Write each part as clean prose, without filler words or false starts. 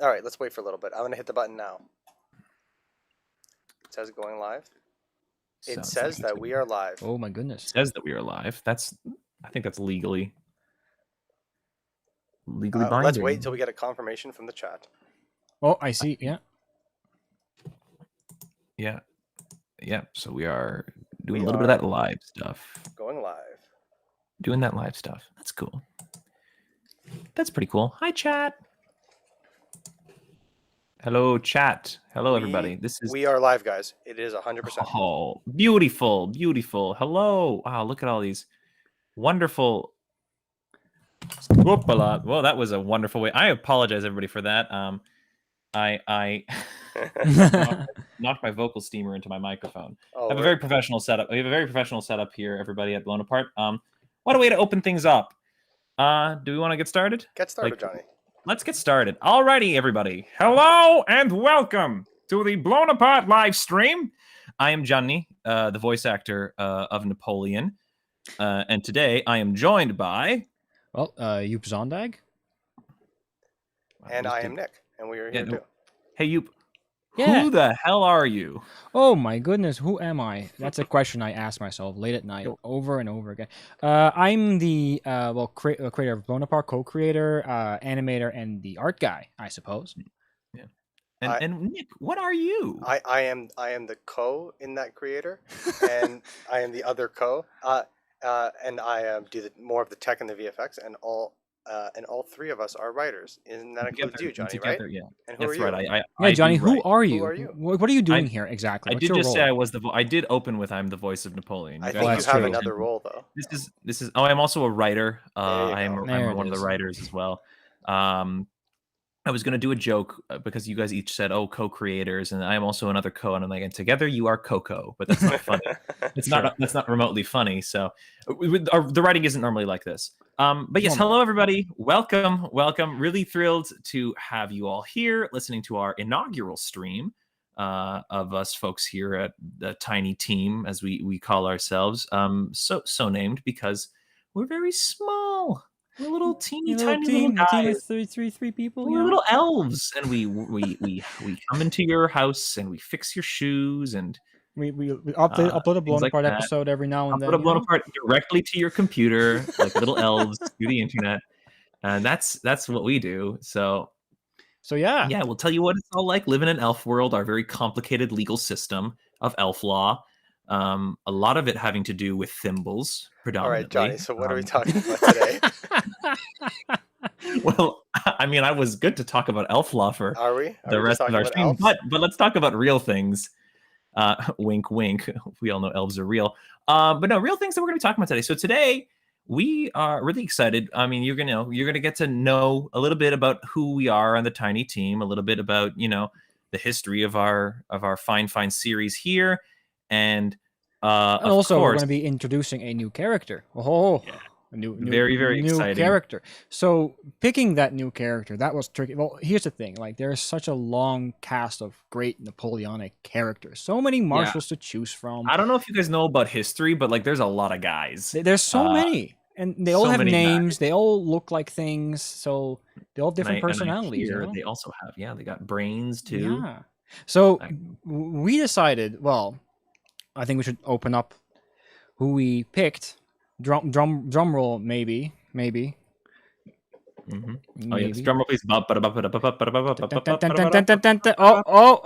All right, let's wait for a little bit. I'm gonna hit the button now. It says going live. It Sounds says like it's that we are live. Oh my goodness. It says that we are live. I think that's legally binding. Let's wait until we get a confirmation from the chat. Oh, I see. Yeah. Yeah. So we are doing a little bit of that live stuff. Going live. Doing that live stuff. That's cool. That's pretty cool. Hi, chat. Hello, chat. Hello, everybody. We are live, guys. It is 100%. Oh, beautiful. Hello. Wow, look at all these wonderful. Whoop a lot. Well, that was a wonderful way. I apologize, everybody, for that. I knocked my vocal steamer into my microphone. I have a very professional setup. We have a very professional setup here, everybody, at Blown Apart. What a way to open things up. Do we want to get started? Get started, Johnny. Let's get started. Alrighty, everybody. Hello and welcome to the Blown Apart live stream. I am Johnny, the voice actor of Napoleon. And today I am joined by... Well, Joop Zondag. And I am Nick. And we are here too. Hey, Joop. Yeah. Who the hell are you? Oh my goodness, who am I? That's a question I ask myself late at night, over and over again. I'm the creator of Blown Apart, co-creator, animator, and the art guy, I suppose. Yeah. And Nick, what are you? I am the co in that creator, and I am the other co. And I do more of the tech and the VFX, and all three of us are writers. And that includes you, Johnny, right? Yeah. And who That's are right. you? Yeah, Johnny, who are you? Who are you? What are you doing here exactly? What's I did just role? Say I was I did open with I'm the voice of Napoleon. I think you have another role though. This is. Oh, I'm also a writer. I'm one of the writers as well. I was going to do a joke because you guys each said, "Oh, co-creators," and I am also another co, and I'm like, and together you are Coco, but that's not funny. It's not. That's not remotely funny. So, the writing isn't normally like this. But yes, hello everybody. Welcome. Really thrilled to have you all here, listening to our inaugural stream of us folks here at the Tiny Team, as we call ourselves. So named because we're very small. We're little tiny little guys. Team of three people. We're little elves, and we come into your house and we fix your shoes, and we upload a Blown Apart episode every now and then. Upload a Blown Apart directly to your computer, like little elves through the internet, and that's what we do. So yeah, we'll tell you what it's all like living in elf world. Our very complicated legal system of elf law. A lot of it having to do with thymbles, predominantly. All right, Johnny. So what are we talking about today? Well, I mean, I was good to talk about elf law for the rest of our stream, elves? but let's talk about real things. Wink, wink. We all know elves are real. But no, real things that we're going to be talking about today. So today we are really excited. I mean, you're gonna get to know a little bit about who we are on the Tiny Team, a little bit about the history of our fine series here. And also, we're going to be introducing a new character. A new very exciting character. So picking that new character, that was tricky. Well, here's the thing: like, there's such a long cast of great Napoleonic characters, so many marshals to choose from. I don't know if you guys know about history, but like, there's a lot of guys. There's so many, and they all have names. Guys. They all look like things, so they all have different personalities. They also have, they got brains too. Yeah. So we decided, well, I think we should open up who we picked. Drum roll, maybe. Mm-hmm. Oh yeah, drum roll, please.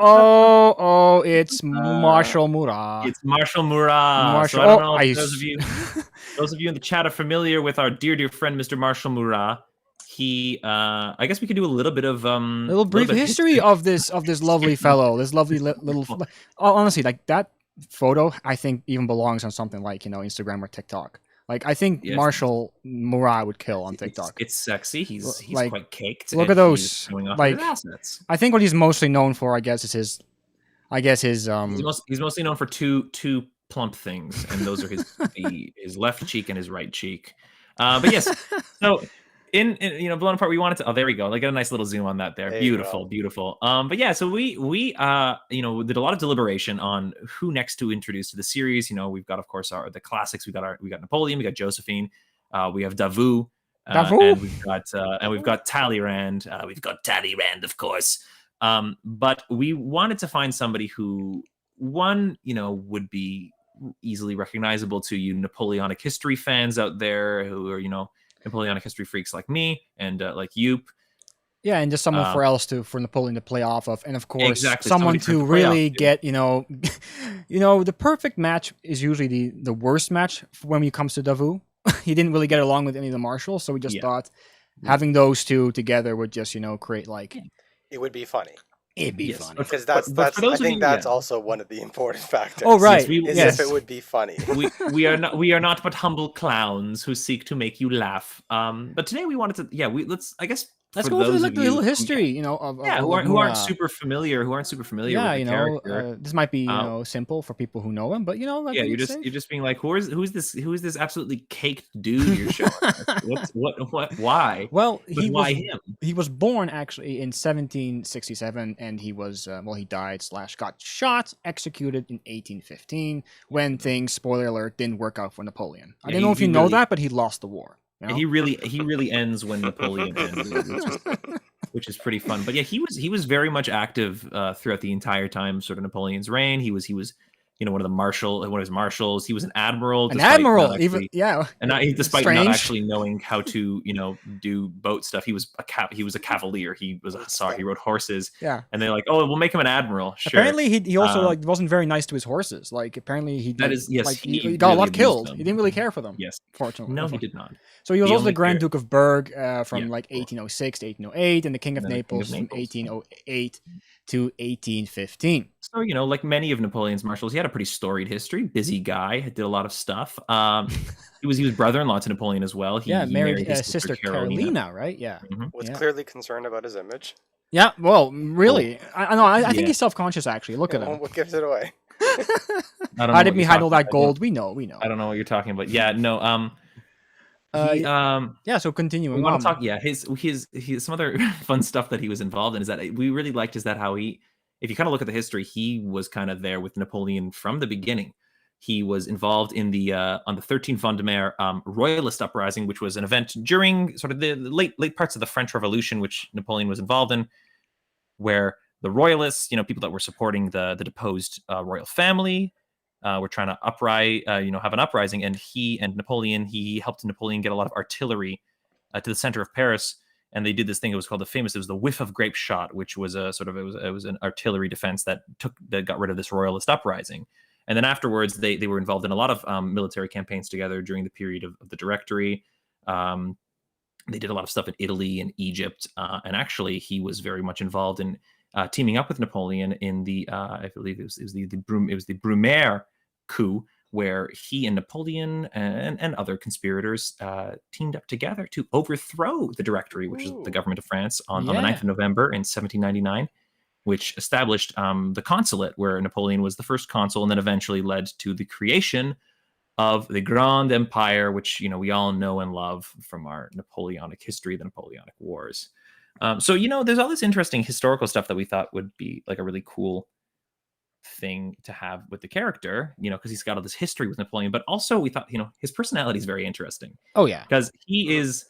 Oh! It's Marshall Murat. It's Marshall Murat. So I don't know if those of you in the chat are familiar with our dear friend, Mr. Marshall Murat. He, I guess we could do a little bit of little brief history of this lovely fellow. This lovely little. Honestly, like that photo, I think even belongs on something like Instagram or TikTok. Like, I think Marshall Murat would kill on TikTok. It's sexy. He's like, quite caked. Look at those. Like, I think what he's mostly known for, I guess, is his. He's mostly known for two plump things, and those are his left cheek and his right cheek. But yes, so. In Blown Apart, we wanted to. Oh, there we go. Like, a nice little zoom on that there. Beautiful. But yeah, so we did a lot of deliberation on who next to introduce to the series. We've got, of course, the classics. We got Napoleon. We got Josephine. We have Davout. and we've got Talleyrand. We've got Talleyrand, of course. But we wanted to find somebody who, one, would be easily recognizable to you Napoleonic history fans out there who are, Napoleonic history freaks like me and like Yoop. Yeah, and just someone for Napoleon to play off of, and of course, exactly, someone to really get, the perfect match is usually the worst match when it comes to Davout. He didn't really get along with any of the marshals, so we just thought having those two together would just, create like it would be funny. It'd be funny because that's I think that's also one of the important factors. Oh right, if it would be funny. we are not but humble clowns who seek to make you laugh. But today we wanted to let's go through like the little history, who aren't super familiar with the character. This might be simple for people who know him, but you're just being like, who's this absolutely caked dude you're showing us? Why? Well, he was born actually in 1767, and he was he died / got shot, executed in 1815 when things, spoiler alert, didn't work out for Napoleon. I don't know if you know that, but he lost the war. He really ends when Napoleon ends, which is pretty fun. But yeah, he was very much active throughout the entire time, sort of Napoleon's reign. He was one of his marshals. He was an admiral. Despite not actually knowing how to do boat stuff. He was a cavalier. He was a hussar. He rode horses. Yeah, and they're like, oh, we'll make him an admiral. Sure. Apparently, he also wasn't very nice to his horses. Like apparently he got really a lot killed. He didn't really care for them. Yes, fortunately. No, he did not. So he was also the Grand Duke of Berg from 1806 to 1808, and the King of Naples from 1808 to 1815. So, like many of Napoleon's marshals, he had a pretty storied history. Busy guy, did a lot of stuff. He was brother-in-law to Napoleon as well. He married his sister Carolina, right? Yeah. Mm-hmm. Was clearly concerned about his image. Yeah, well, really. I think he's self-conscious, actually. Look at him. What gives it away? How did we hide all that gold? We know. I don't know what you're talking about. Yeah, no, so continuing. We want to talk. Yeah, his some other fun stuff that he was involved in is that we really liked is that how he, if you kind of look at the history, he was kind of there with Napoleon from the beginning. He was involved in the on the 13 Vendémiaire Royalist uprising, which was an event during sort of the late parts of the French Revolution, which Napoleon was involved in, where the Royalists, people that were supporting the deposed royal family, were trying to have an uprising, and he helped Napoleon get a lot of artillery to the center of Paris, and they did this thing. It was called it was the whiff of grape shot, which was a sort of it was an artillery defense that got rid of this royalist uprising. And then afterwards, they were involved in a lot of military campaigns together during the period of the Directory. They did a lot of stuff in Italy and Egypt, and actually, he was very much involved in teaming up with Napoleon in the I believe it was the Brumaire coup, where he and Napoleon and other conspirators teamed up together to overthrow the Directory, which is the government of France, on the 9th of November in 1799, which established the consulate, where Napoleon was the first consul, and then eventually led to the creation of the Grand Empire, which we all know and love from our Napoleonic history, the Napoleonic Wars. So there's all this interesting historical stuff that we thought would be like a really cool thing to have with the character, because he's got all this history with Napoleon, but also we thought, his personality is very interesting. Oh yeah, because he's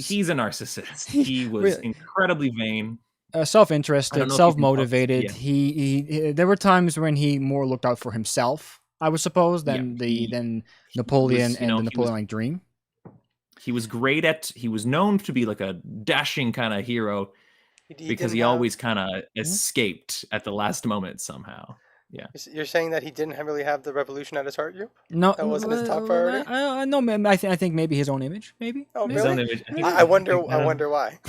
a narcissist. He was incredibly vain, self-interested, self-motivated. He there were times when he more looked out for himself, I would suppose, than Napoleon and the Napoleonic dream. He was known to be like a dashing kind of hero, because he always kind of escaped at the last moment somehow. Yeah. You're saying that he didn't really have the revolution at his heart, you? No, that wasn't his top priority. No, I think maybe his own image, maybe. Oh, maybe. His own image. I wonder why.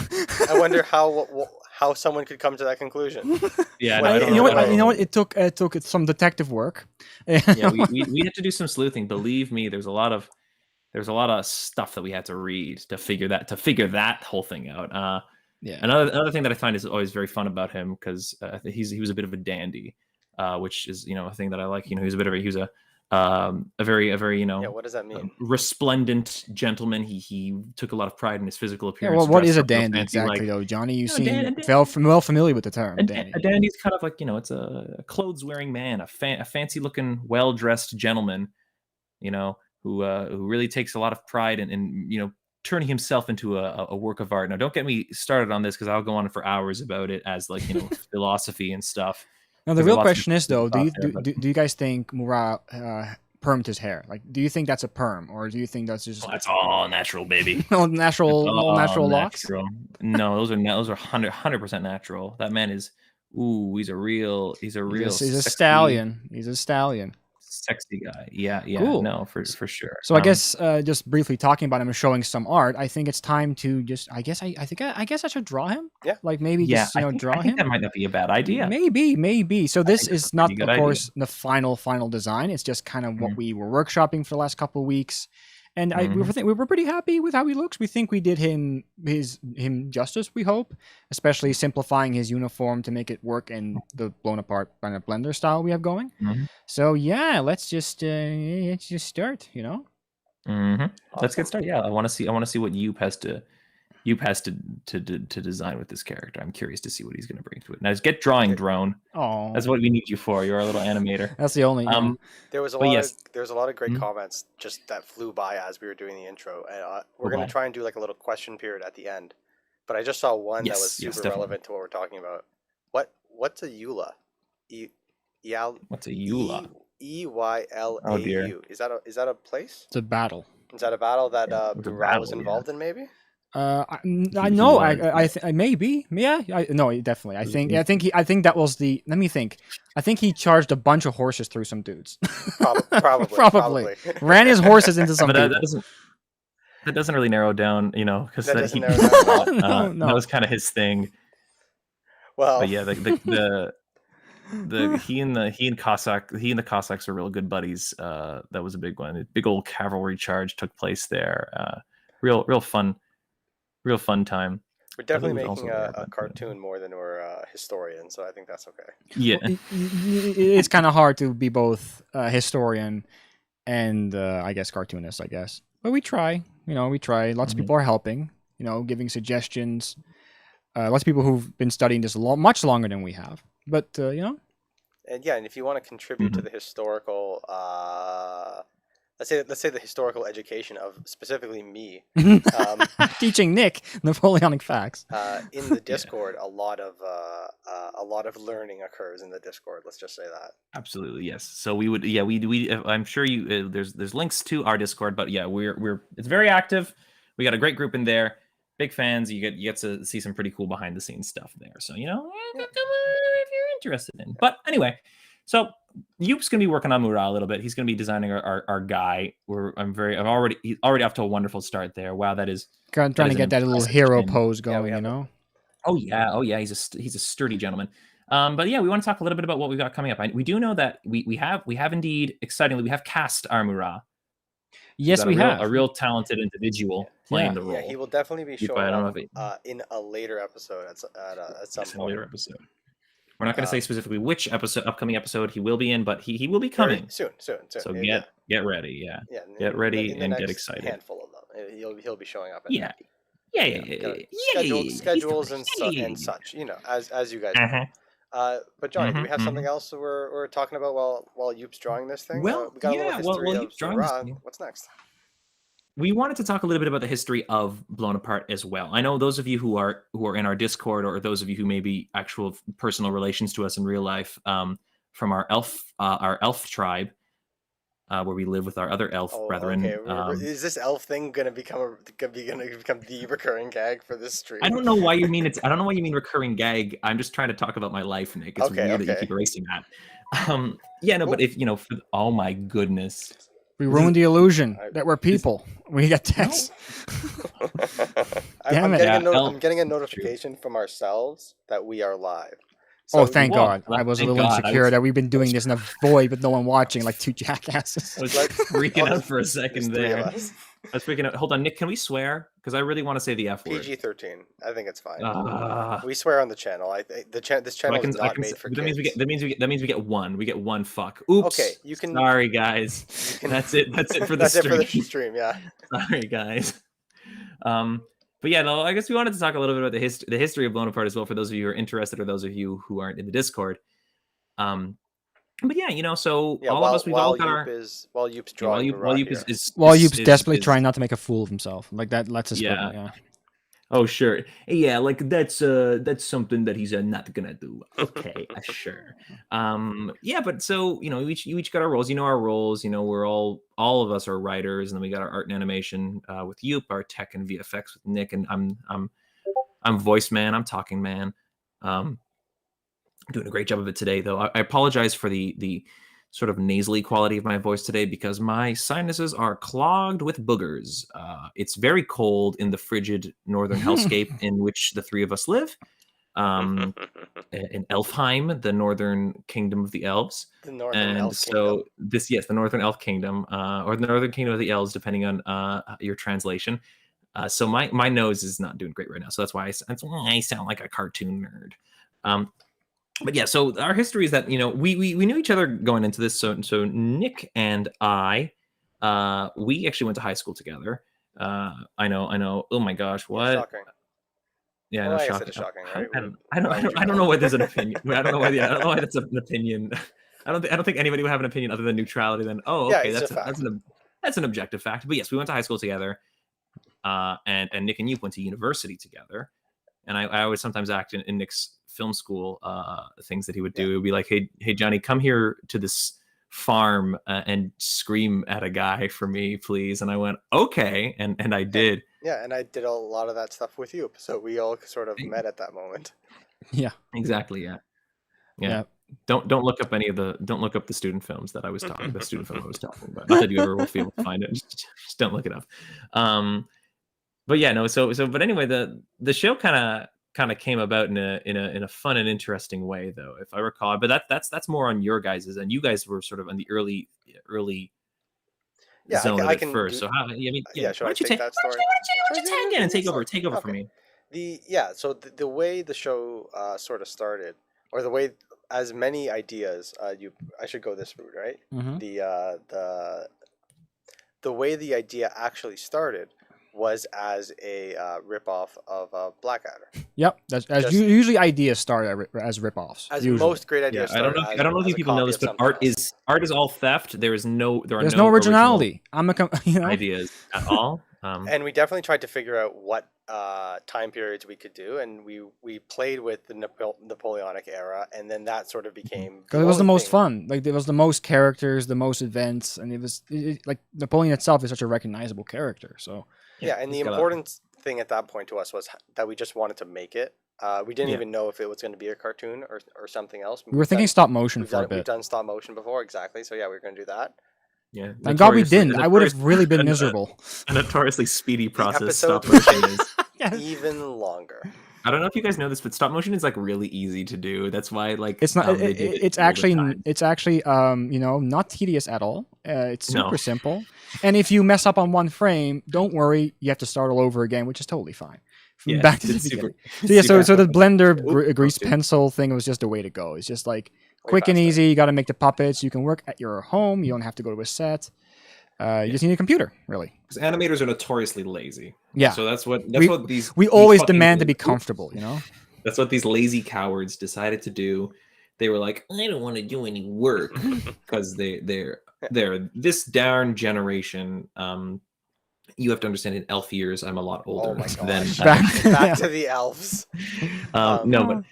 I wonder how someone could come to that conclusion. Yeah, you know what? It took some detective work. Yeah, we had to do some sleuthing. Believe me, there's a lot of stuff that we had to read to figure that whole thing out. Yeah. Another thing that I find is always very fun about him, because he was a bit of a dandy, which is a thing that I like. He was a very what does that mean? Resplendent gentleman. He took a lot of pride in his physical appearance. Yeah, well, what is a dandy exactly, though, Johnny? You seem well familiar with the term. Dandy. A dandy's kind of like it's a clothes-wearing man, a fancy-looking, well-dressed gentleman, who really takes a lot of pride in turning himself into a work of art. Now, don't get me started on this because I'll go on for hours about it as like philosophy and stuff. Now the real question is though, do you guys think Murat permed his hair? Like, do you think that's a perm, or do you think that's just that's all natural, baby? no natural locks? No, those are 100% natural. That man is he's a stallion. He's a stallion. Sexy guy. Yeah, cool. No, for sure. So I guess just briefly talking about him and showing some art, I think it's time to just I guess I should draw him. Yeah. Like maybe just draw him. I think that might not be a bad idea. Maybe. So this is not of course the final design. It's just kind of what we were workshopping for the last couple of weeks. And we were pretty happy with how he looks. We think we did him justice, we hope, especially simplifying his uniform to make it work in the blown apart kind of Blender style we have going. So yeah, let's just start, Let's get started. Yeah, I want to see what you has to design with this character. I'm curious to see what he's going to bring to it. Now, get drawing, Drone. Oh, that's what we need you for. You're our little animator. That's the only. There was a lot of great comments just that flew by as we were doing the intro, and we're going to try and do like a little question period at the end. But I just saw one that was super relevant to what we're talking about. What's a EULA? What's a EULA? EYLAU. Oh dear. Is that a place? It's a battle. Is that a battle that Murat was involved in? Maybe. I know. I maybe. Yeah. No, definitely. I think that was the. Let me think. I think he charged a bunch of horses through some dudes. Probably. Ran his horses into some. But that doesn't really narrow down, because that was kind of his thing. Well, but yeah, he and the Cossacks are real good buddies. That was a big one. A big old cavalry charge took place there. Real fun time. We're definitely making a cartoon more than we're a historian, so I think that's okay. Yeah, it's kind of hard to be both historian and I guess cartoonist. I guess, but we try. We try. Lots of people are helping. Giving suggestions. Lots of people who've been studying this much longer than we have. But and if you want to contribute to the historical, let's say the historical education of specifically me, teaching Nick Napoleonic facts in the Discord, a lot of learning occurs in the Discord. Let's just say that. Absolutely, yes. So we I'm sure there's links to our Discord, but yeah, it's very active. We got a great group in there. Big fans. You get to see some pretty cool behind the scenes stuff there. So come on if you're interested in. But anyway, so Youp's gonna be working on Murat a little bit. He's gonna be designing our guy. He's already off to a wonderful start there. Wow, that is trying to get that little hero pose going. Oh yeah. He's a sturdy gentleman. But yeah, we want to talk a little bit about what we've got coming up. We do know that we have indeed excitingly we have cast our Murat. Yes, we have a real talented individual playing the role. Yeah, he will definitely be showing up in a later episode at some point. A later episode. We're not going to say specifically which upcoming episode he will be in, but he will be coming soon. So get ready, get ready and get excited. Handful of them. He'll be showing up. Yeah. Schedules and such. As you guys know. But Johnny, do we have something else we're talking about while Youp's drawing this thing? Well, we got a little history of drawing. What's next? We wanted to talk a little bit about the history of Blown Apart as well. I know those of you who are in our Discord, or those of you who may be actual personal relations to us in real life, from our elf tribe, where we live with our other elf brethren. Okay. Is this elf thing gonna become the recurring gag for this stream? I don't know why you mean I don't know why you mean recurring gag. I'm just trying to talk about my life, Nick. It's weird that you keep erasing that. But if oh my goodness. We ruined the illusion that we're people. We got text. I'm getting a notification from ourselves that we are live. So, thank God. I was a little insecure that we've been doing this in a void with no one watching, like two jackasses. I was freaking out for a second there. I was freaking out. Hold on, Nick, can we swear? Because I really want to say the F word. PG-13. I think it's fine. We swear on the channel. This channel is not made for kids. That means we get one. We get one fuck. Oops. Okay, you can. Sorry, guys. That's it. That's it for the stream. That's it for the stream. Yeah. Sorry, guys. But yeah, no, I guess we wanted to talk a little bit about the history of Blown Apart as well, for those of you who are interested, or those of you who aren't in the Discord. But yeah, you know, so Yeah, all of us, we've all got our while Youp's drawing while Murat Yoop here. While You's desperately trying not to make a fool of himself. Like that lets us yeah. yeah. Oh sure, yeah, like that's something that he's not gonna do. Okay, sure. Yeah, but so you know, you each got our roles. You know our roles. You know we're all of us are writers, and then we got our art and animation with Yoop, our tech and VFX with Nick, and I'm voice man. I'm talking man. Doing a great job of it today, though. I apologize for the sort of nasally quality of my voice today because my sinuses are clogged with boogers. It's very cold in the frigid northern hellscape in which the three of us live. In Elfheim, the northern kingdom of the elves. The northern and elf so kingdom. yes, the northern elf kingdom, or the northern kingdom of the elves, depending on your translation. So my nose is not doing great right now, so that's why I sound like a cartoon nerd. But yeah, so our history is that you know we knew each other going into this. So Nick and I, we actually went to high school together. I know. Oh my gosh, what? Shocking. Yeah, well, no, I shocking. Guess shocking, right? I don't know why there's an opinion. I don't know why. Yeah, I don't know why that's an opinion. I don't think anybody would have an opinion other than neutrality. Then okay, that's an objective fact. But yes, we went to high school together, and Nick and you went to university together. And I would sometimes act in Nick's film school things that he would do. It would be like, hey Johnny, come here to this farm and scream at a guy for me, please. And I went, okay, and I did. Yeah, and I did a lot of that stuff with you, so we all sort of met at that moment. Yeah, exactly. Yeah. Don't look up the student films that I was talking. The student film I was talking about. Not that you ever will be able to find it. Just don't look it up. But yeah, no. So but anyway, the show kind of came about in a fun and interesting way, though, if I recall. But that's more on your guys's, and you guys were sort of on the early zone of it first. So how? I mean, yeah. Why don't you take that story? Why don't you tag in and take over for me? So the way the show sort of started, or the way as many ideas, I should go this route, right? Mm-hmm. The way the idea actually started was as a ripoff of Blackadder. Yep, that's usually ideas start as ripoffs. As usually. most great ideas. Yeah, I don't know if you people know this, but art is all theft. There's no originality. Ideas at all. And we definitely tried to figure out what time periods we could do, and we played with the Napoleonic era, and then that sort of became because it was the most fun. Like there was the most characters, the most events, and it was like Napoleon itself is such a recognizable character. So yeah, and the important thing at that point to us was that we just wanted to make it. We didn't even know if it was going to be a cartoon or something else. We were thinking stop motion for a bit. We've done stop motion before, exactly. So yeah, we were going to do that. Yeah. Thank God we didn't. I would have really been miserable. A notoriously speedy process. Stop motion is even longer. I don't know if you guys know this, but stop motion is like really easy to do. That's why it's not. It's actually not tedious at all. It's super simple. And if you mess up on one frame, don't worry. You have to start all over again, which is totally fine. Back to the beginning. So the Blender grease pencil thing was just a way to go. It's just like quick and easy. You got to make the puppets. You can work at your home. You don't have to go to a set. You just need a computer, really. Because animators are notoriously lazy. Yeah. So that's what we always demand to be comfortable. You know. That's what these lazy cowards decided to do. They were like, I don't want to do any work because they're this darn generation. You have to understand, in elf years, I'm a lot older than back to the elves. No, but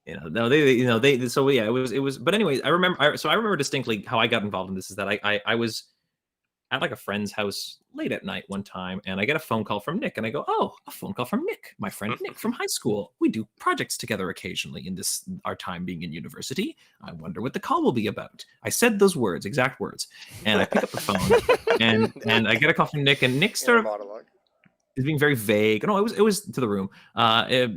it was. But anyway, I remember distinctly how I got involved in this. Is that I was at like a friend's house late at night one time, and I get a phone call from Nick, and I go, oh, a phone call from Nick, my friend Nick from high school. We do projects together occasionally in our time being in university. I wonder what the call will be about. I said those exact words, and I pick up the phone, and I get a call from Nick, and Nick sort of is being very vague. No, it was to the room.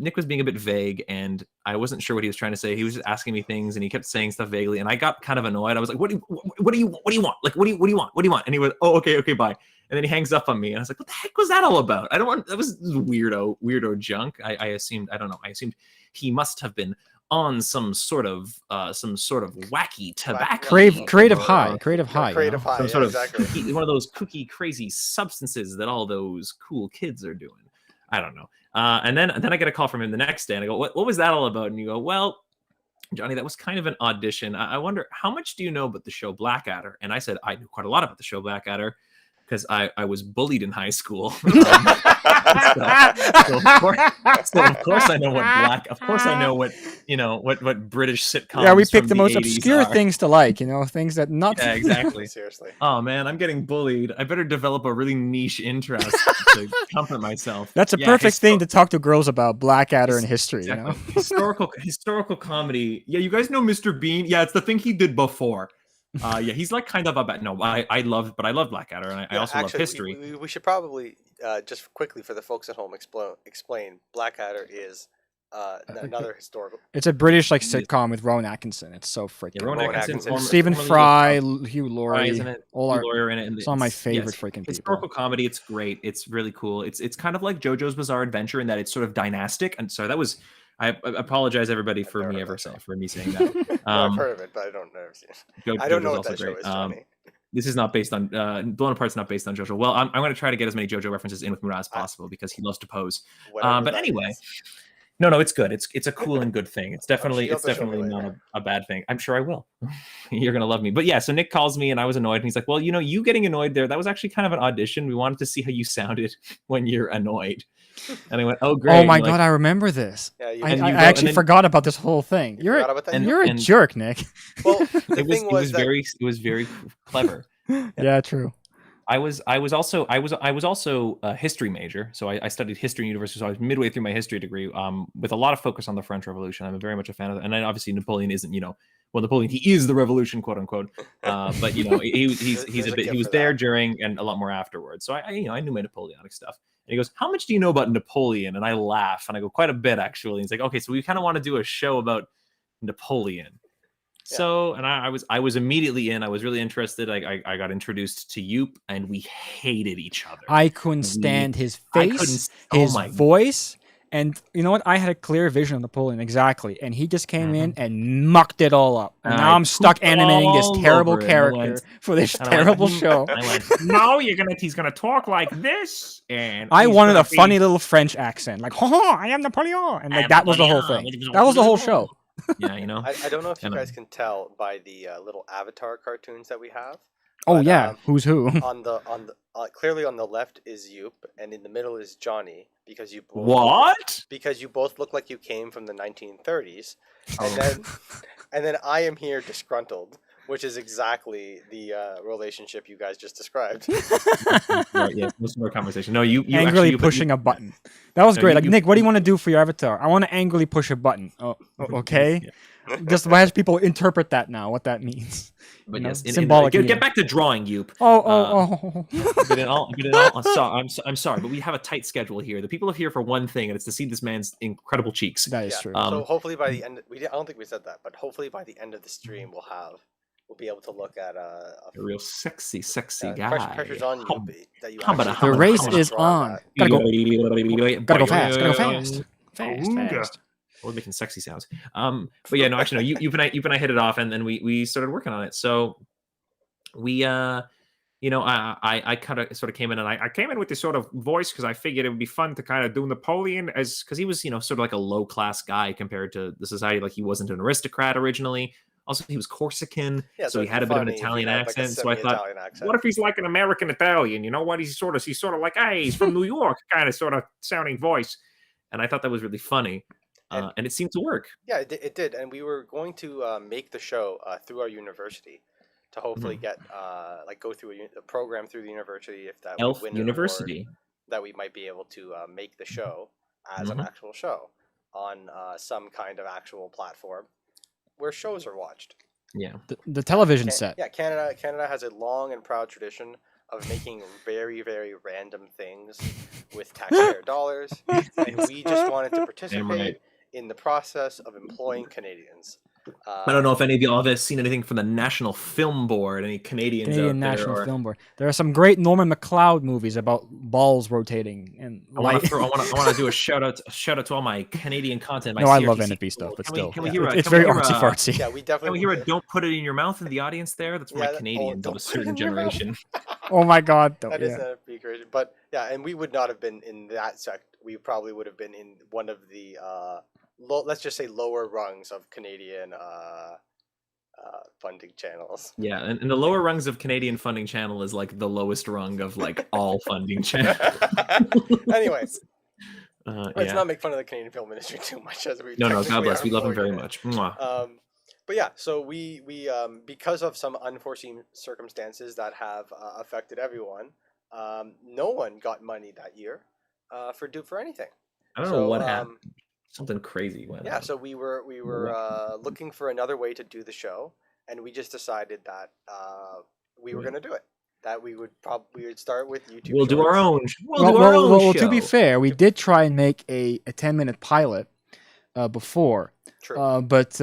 Nick was being a bit vague, and I wasn't sure what he was trying to say. He was just asking me things, and he kept saying stuff vaguely, and I got kind of annoyed. I was like, "What do you want? Like, what do you want? What do you want?" And he went, "Oh, okay, bye." And then he hangs up on me, and I was like, "What the heck was that all about? That was weirdo junk." I assumed he must have been on some sort of wacky tobacco creative high some sort of cookie, one of those cookie crazy substances that all those cool kids are doing. I don't know. And then I get a call from him the next day, and I go, what was that all about? And you go, well, Johnny, that was kind of an audition. I wonder, how much do you know about the show Blackadder? And I said, I knew quite a lot about the show Blackadder because I was bullied in high school. So of course I know what Of course I know what what British sitcoms. Yeah, we picked the most 80s obscure things to like. Things that not. Yeah, exactly. Seriously. Oh man, I'm getting bullied. I better develop a really niche interest to comfort myself. That's a perfect thing to talk to girls about. Blackadder and history. Exactly. Historical comedy. Yeah, you guys know Mr. Bean. Yeah, it's the thing he did before. Yeah, he's like kind of a bad. No, I love Blackadder, and I also love history. We should probably just quickly for the folks at home explain Blackadder is another historical. It's a British sitcom with Rowan Atkinson. It's so freaking. Yeah, Rowan Atkinson, Stephen Fry, Hugh Laurie, all our in it. Some of my favorite freaking people. Historical comedy. It's great. It's really cool. It's kind of like JoJo's Bizarre Adventure in that it's sort of dynastic. And so that was. I apologize everybody for me saying that. I've heard of it, but I don't know. I don't know what that show is, Johnny. This is not based on Blown Apart's not based on JoJo. Well, I'm going to try to get as many JoJo references in with Murat as possible because he loves to pose. But anyway, no, it's good. It's a cool and good thing. It's definitely not a bad thing. I'm sure I will. You're gonna love me. But yeah, so Nick calls me and I was annoyed, and he's like, "Well, you getting annoyed there? That was actually kind of an audition. We wanted to see how you sounded when you're annoyed." And I went, "Oh, great!" Oh my god, I remember this. Yeah, I actually forgot about this whole thing. You're a jerk, Nick. Well, it was very clever. Yeah, true. I was also a history major, so I studied history in university. So I was midway through my history degree, with a lot of focus on the French Revolution. I'm very much a fan of that, and then obviously Napoleon isn't, Napoleon, he is the revolution, quote unquote. But he was there during and a lot more afterwards. So I knew my Napoleonic stuff. And he goes, "How much do you know about Napoleon?" And I laugh, and I go, "Quite a bit, actually." And he's like, "Okay, so we kind of want to do a show about Napoleon." So, and I was immediately in. I was really interested. I got introduced to Yoop, and we hated each other. I couldn't stand his face, his voice, and you know what? I had a clear vision of Napoleon exactly, and he just came in and mucked it all up. And now I'm stuck animating this terrible character for this terrible show. No, he's gonna talk like this, and I wanted a funny little French accent, like "Ha, I am Napoleon," and that was the whole thing. That was the whole show. Yeah, I don't know if you guys can tell by the little avatar cartoons that we have. Oh, but, yeah, who's who? on the clearly on the left is Yoop, and in the middle is Johnny, because you both look like you came from the 1930s, and then I am here disgruntled, which is exactly the relationship you guys just described. Right, yeah, most of our conversation. No, you angrily pushing a button. That was great. Nick, what do you want to do for your avatar? I want to angrily push a button. Oh, okay. Yeah. Just watch people interpret that now, what that means. But yes, symbolic. Get back to drawing, Yoop. I'm sorry, but we have a tight schedule here. The people are here for one thing, and it's to see this man's incredible cheeks. That is true. So hopefully by the end, I don't think we said that, but hopefully by the end of the stream, we'll be able to look at a real sexy guy. Pressure's on you. The race is on. Gotta go fast. Fast. We're making sexy sounds. But yeah, no, actually, no. You and I hit it off, and then we started working on it. So we, I kind of sort of came in, and I came in with this sort of voice because I figured it would be fun to kind of do Napoleon because he was, sort of like a low class guy compared to the society. Like he wasn't an aristocrat originally. Also, he was Corsican, so he had a bit of an Italian accent. So I thought, what if he's like an American Italian? You know what? He's sort of like, hey, he's from New York, kind of sort of sounding voice. And I thought that was really funny. And it seemed to work. Yeah, it did. And we were going to make the show through our university to hopefully get go through a program through the university. If that Elf University, that we might be able to make the show as an actual show on some kind of actual platform where shows are watched. Yeah, the television set. Yeah, Canada has a long and proud tradition of making very, very random things with taxpayer dollars, and we just wanted to participate in the process of employing Canadians. I don't know if any of y'all have seen anything from the National Film Board, any Canadians out there. National Film Board. There are some great Norman MacLeod movies about balls rotating and I want to do a shout out to all my Canadian content. No, I love NFB stuff, but still, it's very artsy fartsy. Yeah, we definitely. Can we hear a "Don't put it in your mouth" in the audience there? That's for my Canadians of a certain generation. Oh my God, that is a big version. But yeah, and we would not have been in that sect. We probably would have been in one of the let's just say lower rungs of Canadian funding channels. Yeah, and the lower rungs of Canadian funding channel is like the lowest rung of like all funding channels. Anyways, let's yeah. not make fun of the Canadian film industry too much, as we no, God bless. We love them very much. But yeah, so we because of some unforeseen circumstances that have affected everyone, no one got money that year for anything. I don't know what happened. Something crazy went on. Yeah, so we were looking for another way to do the show, and we just decided that we were going to do it. That we would start with YouTube. We'll do our own. Well, to be fair, we did try and make a 10-minute pilot before. True. But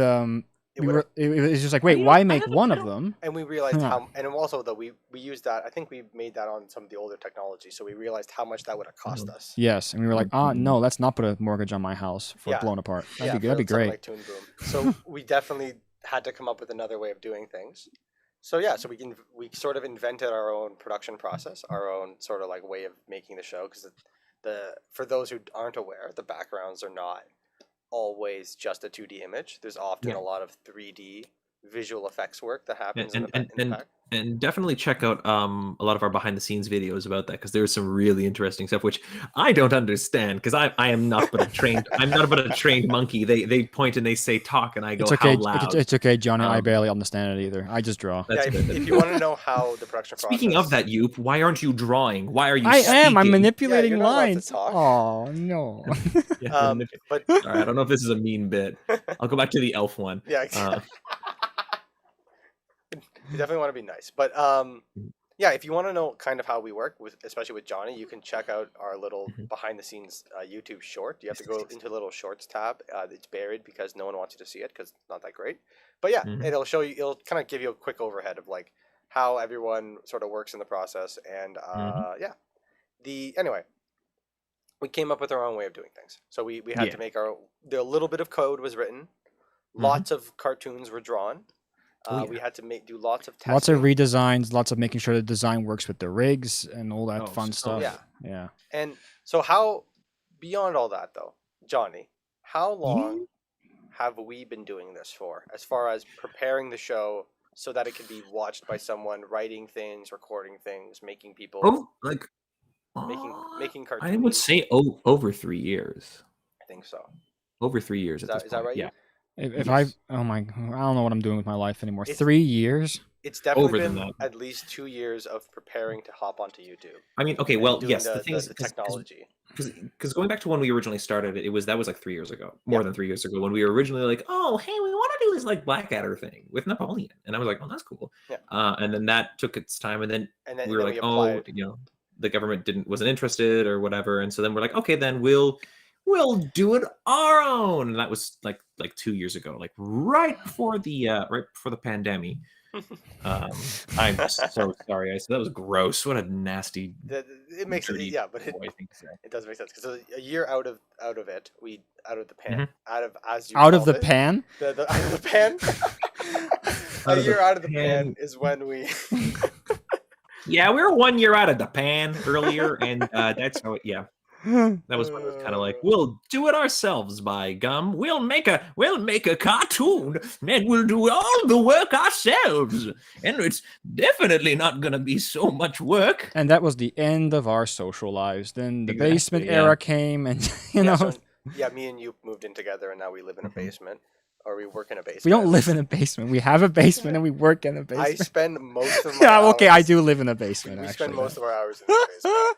it was just like, wait, why make one of them? And we realized how, and also though we used that. I think we made that on some of the older technology, so we realized how much that would have cost us. Yes, and we were like, no, let's not put a mortgage on my house for it blown apart. That'd be great. Like Toon Boom. So we definitely had to come up with another way of doing things. So yeah, so we sort of invented our own production process, our own sort of like way of making the show, because for those who aren't aware, the backgrounds are not always just a 2D image. There's often a lot of 3D visual effects work that happens in the back. And definitely check out a lot of our behind the scenes videos about that, because there's some really interesting stuff which I don't understand, because I am not but a trained monkey. They point and they say talk, and I go, it's okay, how loud? It's okay, Johnny. I barely understand it either. I just draw. If you want to know how the production process. Speaking of that, Yoop, why aren't you drawing? Why are you? I'm manipulating you're not allowed to lines. talk. Oh no. But sorry, I don't know if this is a mean bit. I'll go back to the elf one. Yeah. Exactly. You definitely want to be nice, but yeah, if you want to know kind of how we work especially with Johnny, you can check out our little behind the scenes YouTube short. You have to go into the little shorts tab. It's buried because no one wants you to see it because it's not that great. But yeah, it'll show you. It'll kind of give you a quick overhead of like how everyone sort of works in the process, and anyway, we came up with our own way of doing things. So we had to make a little bit of code was written, lots of cartoons were drawn. We had to do lots of testing. Lots of redesigns, lots of making sure the design works with the rigs and all that fun stuff. Yeah. And so beyond all that though, Johnny, how long have we been doing this for, as far as preparing the show so that it can be watched by someone, writing things, recording things, making people making cartoons? I would say over 3 years. I think so. Over 3 years. Is that right? Yeah. If I don't know what I'm doing with my life anymore. 3 years? It's definitely been at least 2 years of preparing to hop onto YouTube. I mean, okay, well, yes, the thing is, the technology. Because going back to when we originally started, that was like 3 years ago, more than 3 years ago, when we were originally like, oh, hey, we want to do this like Blackadder thing with Napoleon, and I was like, oh, that's cool. Yeah. And then that took its time, and then we were like, oh, the government wasn't interested or whatever, and so then we're like, okay, then we'll do it our own. And that was like 2 years ago, like right before the pandemic. I'm so sorry. I said that was gross. What a nasty. It makes it, yeah, but it does make sense, because a year out of it, out of the pan, out of the pan. A year out of the pan is when we. Yeah, we were 1 year out of the pan earlier, and that's how it. Yeah. That was when it was kind of like, we'll do it ourselves, by gum. We'll make a cartoon, and we'll do all the work ourselves. And it's definitely not going to be so much work. And that was the end of our social lives. Then the basement era came, and me and you moved in together, and now we live in a basement. Or we work in a basement. We don't live in a basement. We have a basement and we work in a basement. I spend most of my hours... Okay, I do live in a basement, We spend most of our hours in the basement.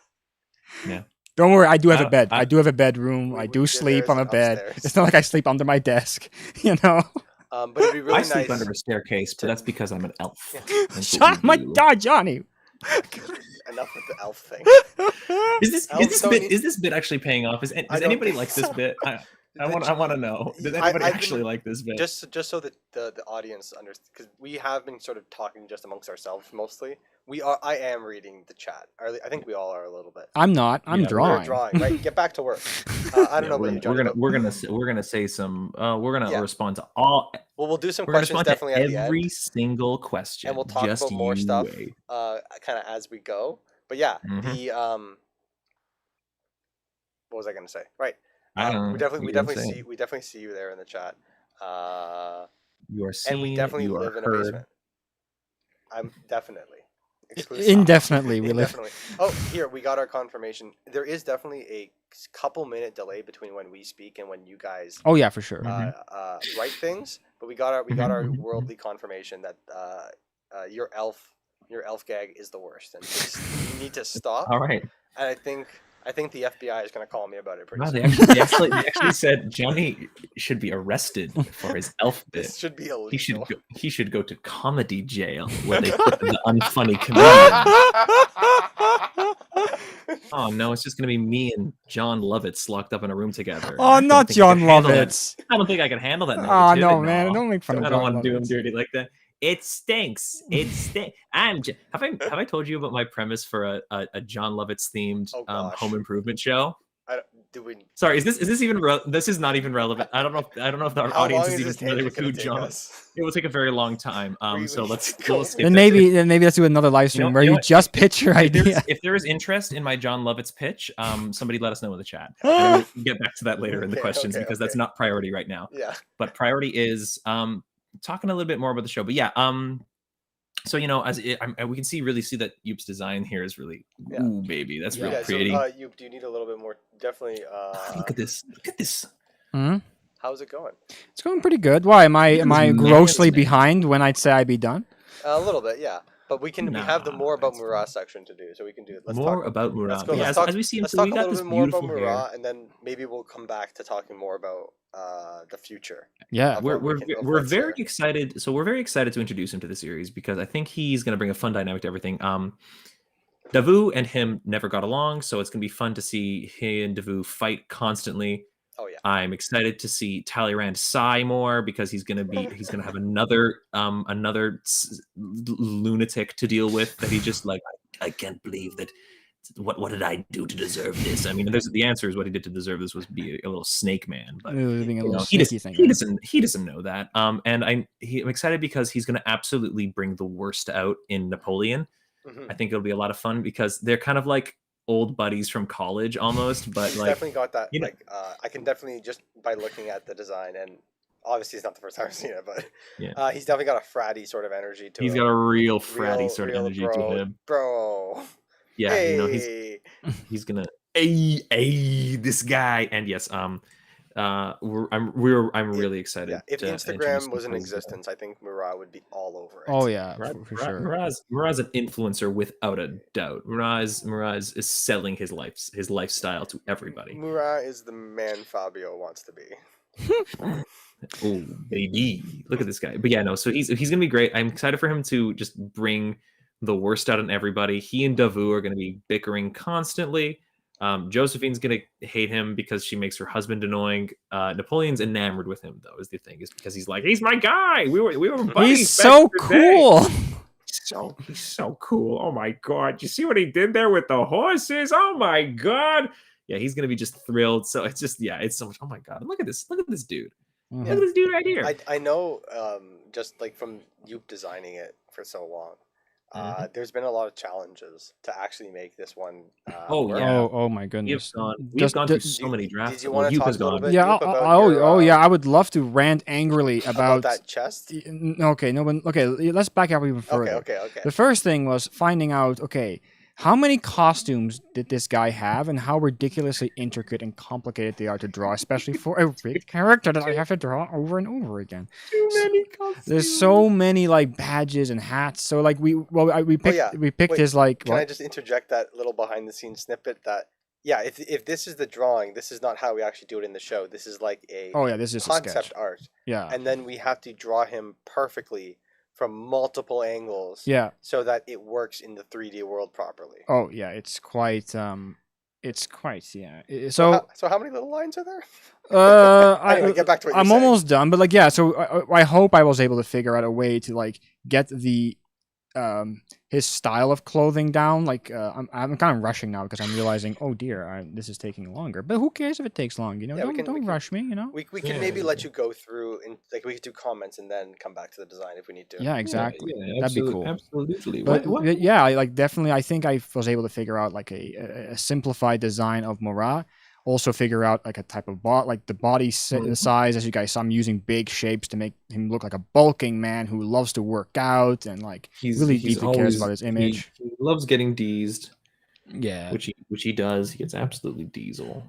Yeah. Don't worry, I do have a bed. I do have a bedroom. I do sleep on a bed. Upstairs. It's not like I sleep under my desk, But it'd be really nice. I sleep under a staircase, but that's because I'm an elf. My God, Johnny! Enough with the elf thing. Is this bit actually paying off? Does anybody like this bit? I want to know. Does anybody actually like this bit? Just so that the audience understands, because we have been sort of talking just amongst ourselves mostly. I am reading the chat. I think we all are a little bit. I'm not. I'm drawing. We're drawing. Right. Get back to work. I don't know about you, Johnny. We're gonna say some. We're gonna respond to all. Well, we'll do some questions definitely at the end. Every single question. And we'll talk about more stuff. Kind of as we go. But yeah, what was I gonna say? Right. I don't know. We definitely see you there in the chat. You are seen. And we definitely you live are in heard. a basement. I'm definitely. Indefinitely, we live. Indefinitely. Oh, here we got our confirmation. There is definitely a couple minute delay between when we speak and when you guys Oh yeah, for sure. write things. But we got our worldly confirmation that your elf gag is the worst, and you need to stop. All right. And I think the FBI is going to call me about it pretty Wow, soon. they actually said Johnny should be arrested for his elf bit. This should be illegal. He should go to comedy jail where they put the unfunny comedian. Oh no, it's just gonna be me and John Lovitz locked up in a room together. Oh, not John Lovitz. I don't think I can handle that. Oh no, man! Don't make fun of John Lovitz. I don't want to do him dirty like that. It stinks. It stinks. Have I told you about my premise for a John Lovitz themed home improvement show? Sorry, is this even this is not even relevant. I don't know if our audience is even familiar with who John. It will take a very long time. So let's then maybe let's do another live stream where you just pitch your idea. If there is interest in my John Lovitz pitch, somebody let us know in the chat. And we'll get back to that later in the questions because that's not priority right now. Yeah. But priority is talking a little bit more about the show. But yeah, so we can really see that Yoop's design here is really ooh baby, that's really pretty. So, Yoop, do you need a little bit more? Definitely. Look at this. Mm-hmm. How's it going? It's going pretty good. Why am I grossly behind when I'd say I'd be done? A little bit, yeah. But we have the more about Murat section to do, so we can do it. Let's talk about Murat. Let's talk a little bit more about Murat, and then maybe we'll come back to talking more about the future. Yeah, we're very excited. So we're very excited to introduce him to the series because I think he's going to bring a fun dynamic to everything. Davoo and him never got along, so it's going to be fun to see he and Davoo fight constantly. Oh yeah. I'm excited to see Talleyrand sigh more because he's gonna have another lunatic to deal with that he just like I can't believe that what did I do to deserve this? I mean, the answer is what he did to deserve this was be a little snake man, but he doesn't know that. And I'm excited because he's gonna absolutely bring the worst out in Napoleon. Mm-hmm. I think it'll be a lot of fun because they're kind of like old buddies from college almost, but he's like definitely got that. I can definitely just by looking at the design, and obviously it's not the first time I've seen it, but he's definitely got a fratty sort of energy to him. He's got a real fratty sort of energy to him, bro. Yeah, hey. He's gonna this guy, and yes, I'm really excited. Yeah, if Instagram was in existence, I think Murat would be all over it. Oh yeah, for sure. Murat's an influencer without a doubt. Murat is selling his lifestyle to everybody. Murat is the man Fabio wants to be. Oh baby, look at this guy. But yeah, no. So he's gonna be great. I'm excited for him to just bring the worst out in everybody. He and Davoo are gonna be bickering constantly. Josephine's gonna hate him because she makes her husband annoying. Napoleon's enamored with him though, is the thing, is because he's like, he's my guy. We were buddies. He's so cool. He's so cool. Oh my god. You see what he did there with the horses? Oh my god. Yeah, he's gonna be just thrilled. So it's just it's so much. Oh my god. Look at this dude. Mm-hmm. Look at this dude right here. I know just like from you designing it for so long. There's been a lot of challenges to actually make this one. Oh my goodness! We've gone through so many drafts. Did you want to talk a little bit? Yeah. I would love to rant angrily about that chest. Okay, let's back up even further. Okay. The first thing was finding out. Okay, how many costumes did this guy have, and how ridiculously intricate and complicated they are to draw, especially for a big character that I have to draw over and over again. Too many costumes. There's so many like badges and hats. So like we picked his like. Can I just interject that little behind the scenes snippet that? Yeah, if this is the drawing, this is not how we actually do it in the show. This is like this is concept art. Yeah, and then we have to draw him perfectly from multiple angles, so that it works in the 3D world properly. Oh yeah, it's quite So how many little lines are there? Anyway, get back to what I'm almost done, but so I hope I was able to figure out a way to like get the his style of clothing down. Like I'm kind of rushing now because I'm realizing, oh dear, this is taking longer. But who cares if it takes long? Don't rush me. We can maybe let you go through and like we could do comments and then come back to the design if we need to. Yeah, exactly. That'd be cool. Absolutely. But yeah, definitely. I think I was able to figure out like a simplified design of Murat. also figure out like a type of like the body size. As you guys saw, I'm using big shapes to make him look like a bulking man who loves to work out and like really deeply cares about his image. He loves getting deezed. Yeah, which he does. He gets absolutely diesel.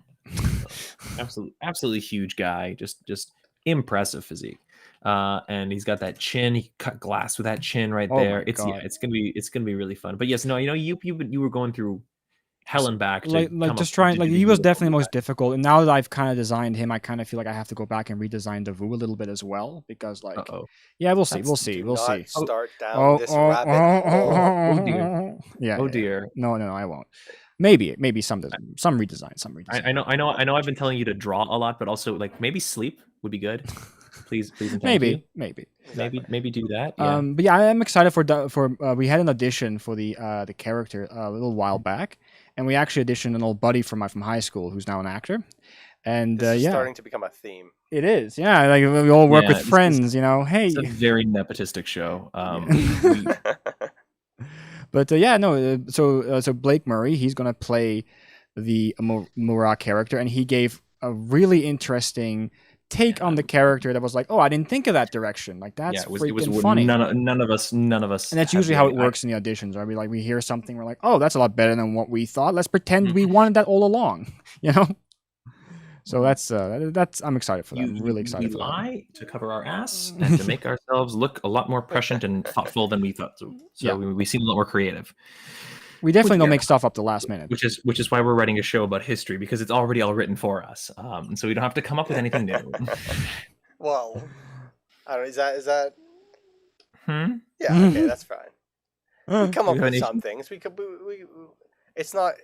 Absolutely huge guy. Just impressive physique. And he's got that chin. He cut glass with that chin right there. It's gonna be really fun. But yes, no, you were going through hell and back to like just trying, like he was definitely the most difficult, and now that I've kind of designed him, I kind of feel like I have to go back and redesign Davu a little bit as well, because like yeah, we'll see. Start down this rabbit hole. Oh dear. Yeah. Oh dear. No, I won't. Maybe some redesign. I know I've been telling you to draw a lot, but also like maybe sleep would be good. Please and thank you. Maybe do that. Yeah. But yeah, I am excited for we had an audition for the character a little while back, and we actually auditioned an old buddy from high school who's now an actor. And this is starting to become a theme. It is, yeah. Like we all work with friends, you know. Hey, it's a very nepotistic show. But so Blake Murray, he's gonna play the Murat character, and he gave a really interesting take on the character that was like, oh, I didn't think of that direction. Like that's freaking funny. None of us. And that's usually how it works in the auditions. Right? We hear something, we're like, oh, that's a lot better than what we thought. Let's pretend we wanted that all along. You know. So that's I'm excited for that. I'm really excited for that. We lie to cover our ass and to make ourselves look a lot more prescient and thoughtful than we thought. So we seem a lot more creative. We definitely don't make stuff up the last minute. Which is why we're writing a show about history, because it's already all written for us. So we don't have to come up with anything new. Well, I don't know. Is that? Yeah. Mm-hmm. Okay, that's fine. We come up with some things. We it's not.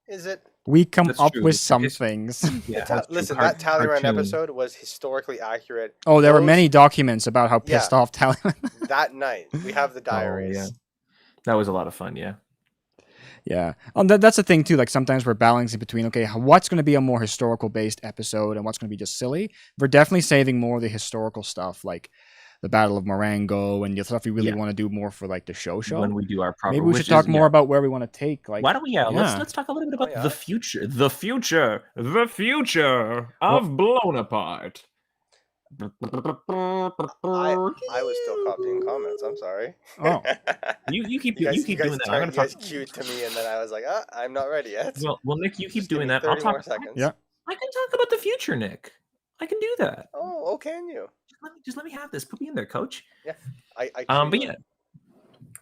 Is it? We come up with some things. Yeah, listen, that Talleyrand episode was historically accurate. Oh, there were many documents about how pissed off Talleyrand. That night, we have the diaries. Yeah. That was a lot of fun. Yeah. Yeah, that's the thing too. Like sometimes we're balancing between what's going to be a more historical based episode and what's going to be just silly. We're definitely saving more of the historical stuff, like the Battle of Marengo and the stuff we really want to do more for like the show. When we do our proper, maybe we should talk more about where we want to take. Like, why don't we? Let's talk a little bit about the future. The future of Blown Apart. I was still copying comments. I'm sorry. Oh, you keep doing that. I'm gonna talk. You guys cued to me, and then I was like, I'm not ready yet. Well, Nick, you keep doing that. 30 more seconds. Yeah, I can talk about the future, Nick. I can do that. Oh, can you? Just let me have this. Put me in there, coach. Yeah, I but yeah.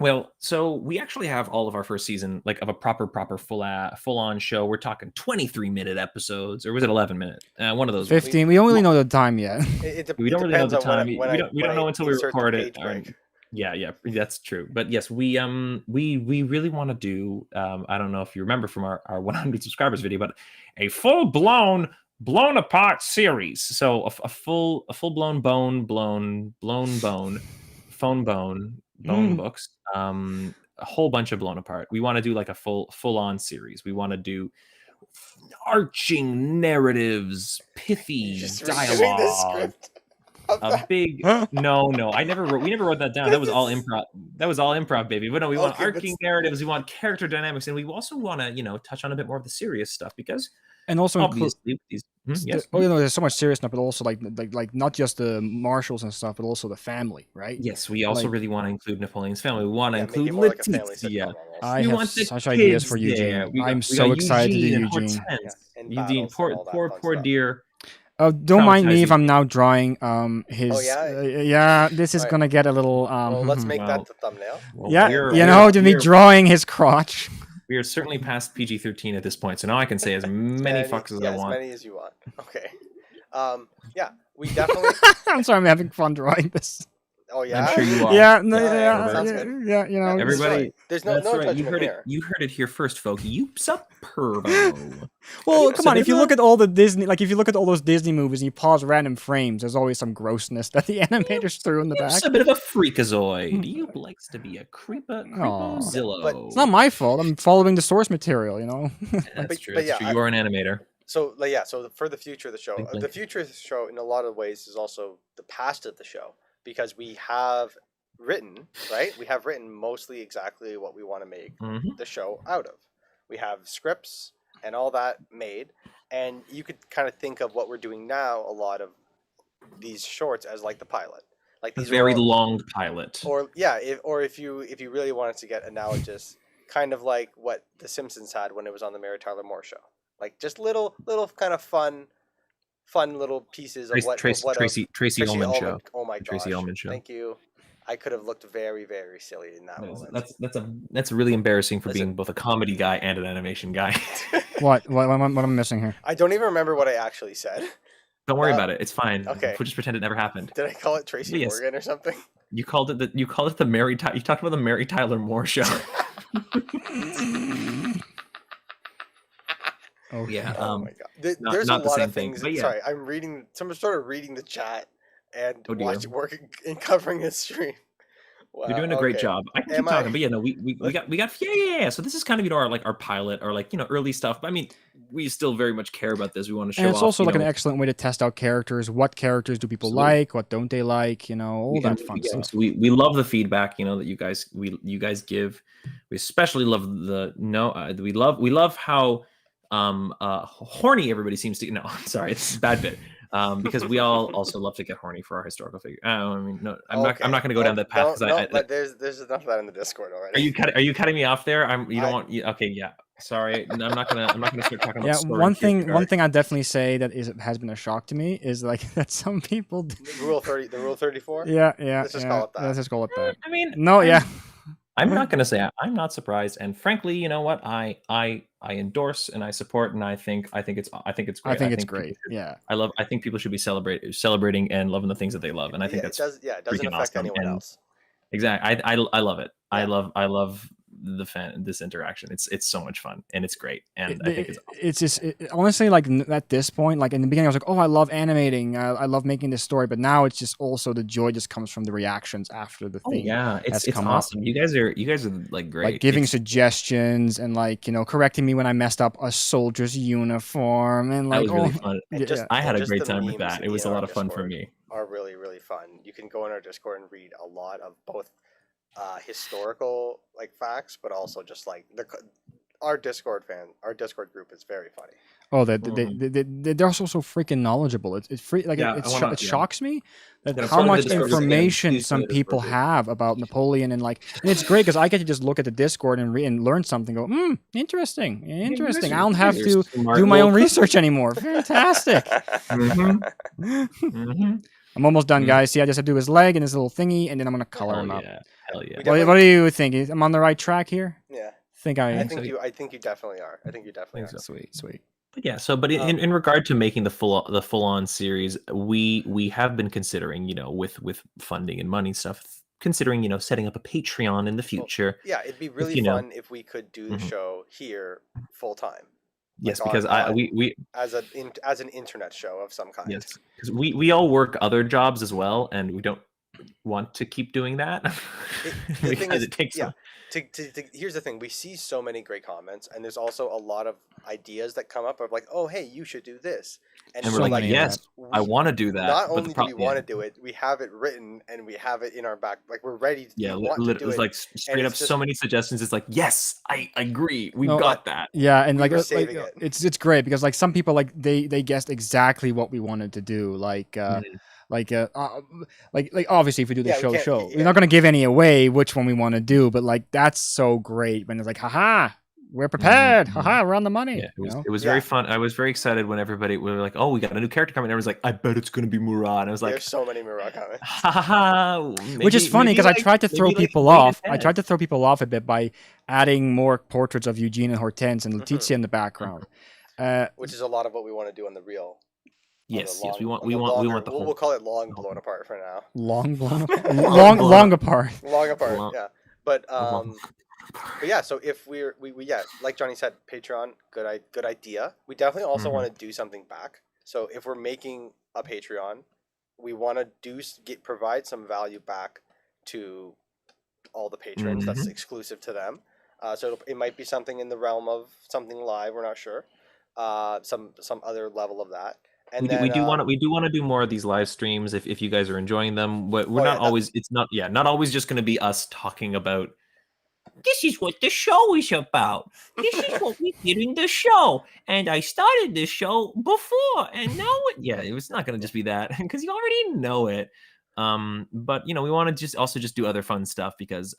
Well, so we actually have all of our first season like of a proper full-on show. We're talking 23-minute episodes, or was it 11-minute? One of those. 15. We don't really know the time yet. We don't really know the time. We don't know until we record it. Yeah, that's true. But yes, we really want to do. I don't know if you remember from our 100 subscribers video, but a full-blown Blown Apart series. So a full-blown bone books, a whole bunch of Blown Apart. We want to do like a full-on series. We want to do arching narratives, pithy dialogue, a big no. We never wrote that down. That was all improv, baby. But no, we want arcing narratives. We want character dynamics, and we also want to touch on a bit more of the serious stuff, because. And also obviously, yes. There's so much serious stuff, but also like not just the marshals and stuff, but also the family, right? Yes, we also really want to include Napoleon's family. We want to include Letizia. I have such ideas for Eugene. I'm so excited to do Eugene. Eugene, poor dear. Don't mind me if I'm now drawing his. This is gonna get a little. Well, let's make that the thumbnail. To be drawing his crotch. We are certainly past PG-13 at this point, so now I can say as many fucks as I want. As many as you want. Okay. We definitely. I'm sorry, I'm having fun drawing this. Oh yeah. I'm sure you are. Yeah. Everybody. There's no judgment here. You heard it here first, folks. You superbo. Well, come on. If you look at all the Disney, if you look at all those Disney movies and you pause random frames, there's always some grossness that the animators threw in the back. It's a bit of a freakazoid. You likes to be a creepozillo. But it's not my fault. I'm following the source material. That's true. That's true. You are an animator. So for the future of the show, the future of the show in a lot of ways is also the past of the show. Because we have written, mostly exactly what we want to make the show out of. We have scripts and all that made, and you could kind of think of what we're doing now. A lot of these shorts as like the pilot, like these very long pilot. Or yeah, if you really wanted to get analogous, kind of like what The Simpsons had when it was on the Mary Tyler Moore Show, like just little kind of fun little pieces of Tracy Ullman show. Oh my gosh, Tracy Ullman show. Thank you. I could have looked very, very silly in that moment. That's really embarrassing for being both a comedy guy and an animation guy. What am I missing here? I don't even remember what I actually said. Don't worry about it. It's fine. Okay. We'll just pretend it never happened. Did I call it Tracy Morgan or something? You called it you talked about the Mary Tyler Moore show. Oh yeah. Oh my god. There's a lot of things. Yeah. Sorry, I'm reading. Someone started reading the chat and working and covering this stream. Wow, you're doing a great job. I can keep talking, but yeah, no, we got yeah. So this is kind of our pilot or like early stuff. But I mean, we still very much care about this. We want to show. And it's also like an excellent way to test out characters. What characters do people like? What don't they like? All that fun stuff. So we love the feedback. That you guys give. We especially love we love how horny everybody seems to. No, I'm sorry, it's a bad bit. Because we all also love to get horny for our historical figure. I mean, no, I'm not going to go down that path. But there's enough of that in the Discord already. Are you cutting me off there? Don't want. Okay, yeah. Sorry, I'm not gonna start talking about. Yeah, one thing I definitely say that has been a shock to me is like that some people. The rule 34. Yeah. Let's just call it that. Let's just call it that. I mean, no, yeah. I'm not going to say I'm not surprised, and frankly, you know what? I endorse and I support, and I think it's great. I think it's great. Yeah, I think people should be celebrating and loving the things that they love, and I think it doesn't affect awesome. anyone else. Exactly. I love it. Yeah. I love this interaction. It's so much fun and it's great, and I think it's just honestly like at this point, like in the beginning I was like, oh, I love animating, I love making this story, but now it's just also the joy just comes from the reactions after the thing. It's awesome up. You guys are like great, like giving suggestions and like correcting me when I messed up a soldier's uniform, and like that was really fun. I had a great time with that. It was a lot of fun for me. Are really, really fun. You can go in our Discord and read a lot of both historical like facts, but also just like our Discord group is very funny. Oh, they're also so freaking knowledgeable. It's free. Like it shocks me that how much information some people have about Napoleon, and it's great because I get to just look at the Discord and learn something. Go, interesting. I don't have to do my own research anymore. Fantastic. I'm almost done, guys. See, I just have to do his leg and his little thingy, and then I'm gonna color him up. Hell yeah! What do you think? I'm on the right track here? Yeah. I think you definitely are. I think you definitely are. So. Sweet. But yeah. So, but in regard to making the full on series, we have been considering, with funding and money stuff, considering setting up a Patreon in the future. Well, yeah, it'd be really fun if we could do the show here full time. Yes, because we as an internet show of some kind. Yes, because we all work other jobs as well, and we don't want to keep doing that because it takes. Yeah. Here's the thing: we see so many great comments, and there's also a lot of ideas that come up of like, "Oh, hey, you should do this," and we're like, "Yes, I want to do that." Not only do we want to do it, we have it written and we have it in our back. Like we're ready. It's like straight up so many suggestions. It's like, yes, I agree. We've got that. Yeah, and it's great because like some people they guessed exactly what we wanted to do. Like obviously if we do the show, we're not going to give any away which one we want to do, but like that's so great when it's like, haha, we're prepared, haha, we're on the money. It was very fun. I was very excited when we were like, oh, we got a new character coming, and everyone's like, I bet it's going to be Murat. And I was like, there's so many Murat comments. Which is funny because I tried to throw people off. I tried to throw people off a bit by adding more portraits of Eugene and Hortense and Letizia in the background, which is a lot of what we want to do on the reel. Yes, we want the whole. We'll call it long blown apart for now. Long blown apart. long apart. Long apart. Yeah, but yeah. So if we like Johnny said, Patreon, good idea. We definitely also want to do something back. So if we're making a Patreon, we want to provide some value back to all the patrons. That's exclusive to them. So it might be something in the realm of something live. We're not sure. Some other level of that. And we do want to do more of these live streams if you guys are enjoying them. We're not always. It's not always just going to be us talking about this is what the show is about. This is what we did in the show. And I started the show before, and now it was not going to just be that because you already know it. But we want to just do other fun stuff because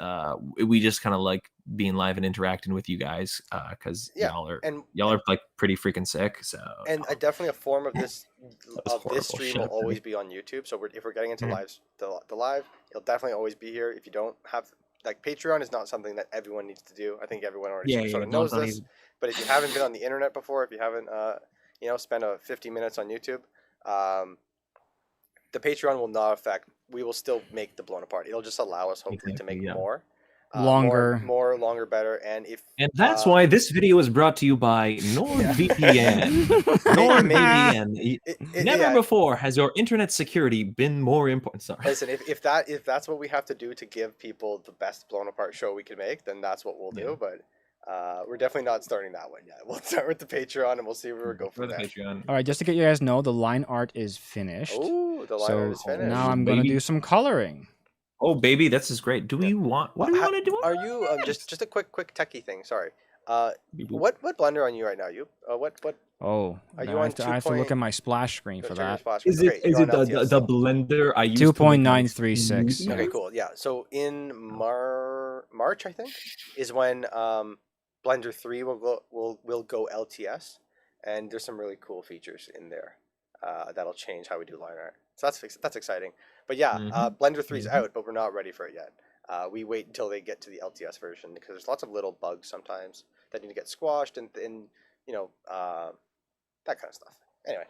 we just kind of like being live and interacting with you guys because y'all are like pretty freaking sick. So definitely a form of this horrible. Stream will always be on YouTube. So if we're getting into lives, the live, it'll definitely always be here. If you don't have Patreon is not something that everyone needs to do. I think everyone already sort of knows this. But if you haven't been on the internet before, if you haven't spent 50 minutes on YouTube, the Patreon will not affect. We will still make the Blown Apart. It'll just allow us hopefully to make more, longer, better. And that's why this video is brought to you by NordVPN. NordVPN. Never before has your internet security been more important. Sorry. Listen, if that's what we have to do to give people the best Blown Apart show we can make, then that's what we'll do. But we're definitely not starting that one yet. We'll start with the Patreon and we'll see where we go from there. Patreon. All right, just to get you guys know, the line art is finished. Oh, the line art is finished. Now I'm going to do some coloring. Oh, baby, this is great. What do we want to do? Are you just a quick techie thing? Sorry. What blender on you right now? You what? Oh, are you on? I have to look at my splash screen for that. Is it the blender I use? 2.936. Okay, cool. Yeah. So in March, I think, is when Blender 3 will go LTS, and there's some really cool features in there that'll change how we do line art. So that's exciting. But yeah, Blender 3 is out, but we're not ready for it yet. We wait until they get to the LTS version because there's lots of little bugs sometimes that need to get squashed and that kind of stuff. Anyway,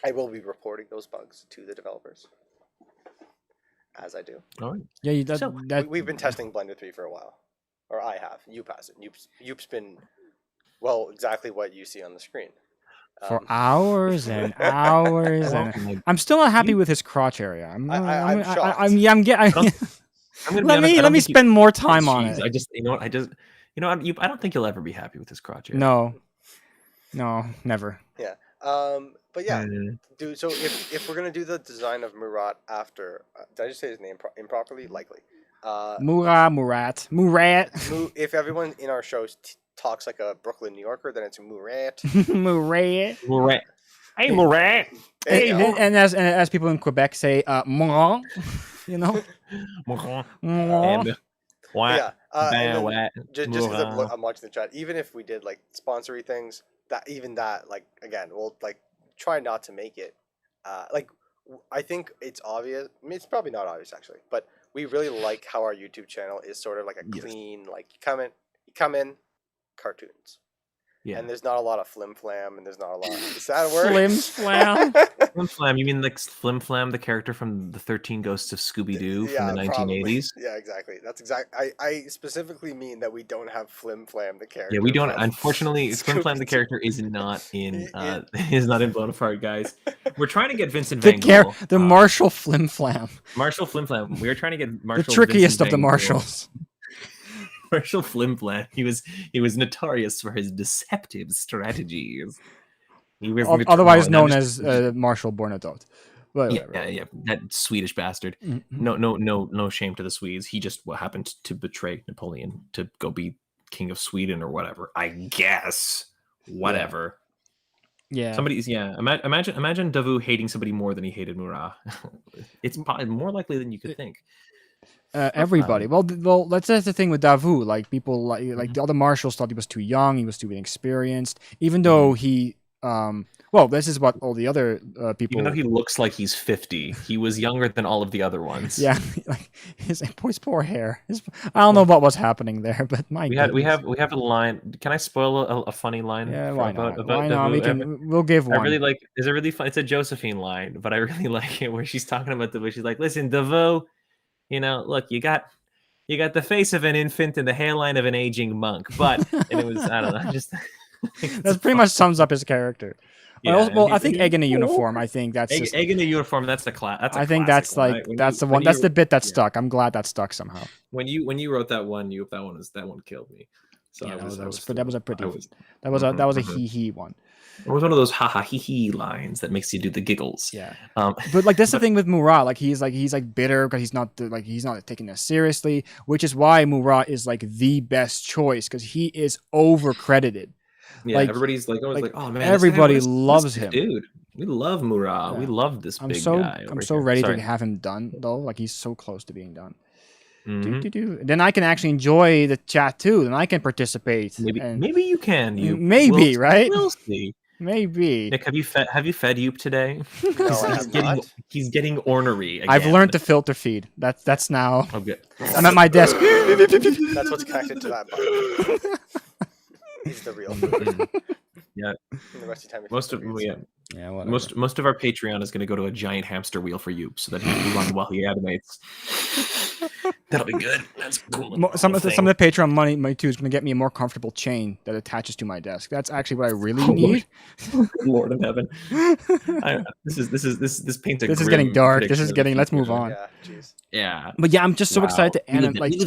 I will be reporting those bugs to the developers as I do. All right. Yeah, we've been testing Blender 3 for a while, or I have. Youp hasn't. Youp's been exactly what you see on the screen. For hours and hours, and I'm still not happy with his crotch area. I'm shocked. Let me spend more time on it. I don't think you'll ever be happy with his crotch area. No, never. Yeah. But yeah, dude. So if we're gonna do the design of Murat after, did I just say his name improperly? Likely. Murat. If everyone in our shows talks like a Brooklyn New Yorker, then it's Murat. Murat. Hey, Murat. Hey, and as people in Quebec say, Moran. And just because I'm watching the chat, even if we did like sponsory things, that again, we'll try not to make it I think it's obvious. I mean, it's probably not obvious actually, but we really like how our YouTube channel is sort of like a clean, like you come in, cartoons. Yeah. And there's not a lot of flim flam, and there's not a lot. Is that a word? Flim flam. Flim flam. You mean like Flim Flam, the character from the 13 Ghosts of Scooby Doo from the 1980s? Probably. Yeah, exactly. That's exactly. I specifically mean that we don't have Flim Flam, the character. Yeah, we don't. Unfortunately, Flim Flam, the character, is not in Blown Apart, guys. We're trying to get Vincent Van Gogh. The Marshall Flim Flam. Marshall Flim Flam. We are trying to get Marshall. The trickiest of the Marshalls. Marshall Flim Flam. He was notorious for his deceptive strategies. He was otherwise known as Marshall Bernadotte. Yeah, that Swedish bastard. Mm-hmm. No shame to the Swedes. He just happened to betray Napoleon to go be king of Sweden or whatever. I guess whatever. Yeah. Imagine Davout hating somebody more than he hated Murat. It's probably more likely than you could think. Everybody. Well, that's the thing with Davout. Like people like the other marshals thought he was too young. He was too inexperienced. Even though he, this is what all the other people. Even though he looks like he's 50, he was younger than all of the other ones. Yeah, like his poor hair. I don't know what was happening there, but we have a line. Can I spoil a funny line? Yeah, why not? We'll give one. I really like. It's a really fun. It's a Josephine line, but I really like it where she's talking about the way she's like, "Listen, Davout. Look, you got the face of an infant and the hairline of an aging monk, but and it was I don't know, just that pretty much sums up his character. Yeah, I think egg in a uniform. I think that's egg in a uniform. That's the class. I think that's like that's the one. That's the bit that stuck. I'm glad that stuck somehow. When you wrote that one, that one killed me. So that was a he one. It was one of those ha ha he he lines that makes you do the giggles. Yeah. Um, But like that's the thing with Murat. Like he's bitter because he's not taking this seriously, which is why Murat is like the best choice because he is over credited. yeah, Like- everybody's like always like, like, oh man, everybody this guy- loves this him. dude. We love Murat. Yeah. We love this I'm big so guy. I'm over so here. ready Sorry. to have him done though. Like he's so close to being done. Mhm. Then I can actually enjoy the chat too. Then I can participate. Maybe and maybe you can. You Maybe, right? We'll see. maybe. Nick, have you fed Yoop today? No, I have not. He's getting ornery. Again. I've learned to filter feed. That's now. Oh, good. I'm at my desk. That's what's connected to that button. He's the real food. Mhm. Yeah. And the rest of the time, Most of Yeah, whatever. most of our Patreon is going to go to a giant hamster wheel for Yoop, so that he can run while he animates. That'll be good. That's cool. Some of the Patreon money too is going to get me a more comfortable chain that attaches to my desk. That's actually what I really Oh, need. Lord of heaven. This paints a This is grim getting dark. This prediction is of the getting. Let's future. move on. Yeah, jeez. Yeah. But yeah, I'm just so Wow. excited to We live, animate. in,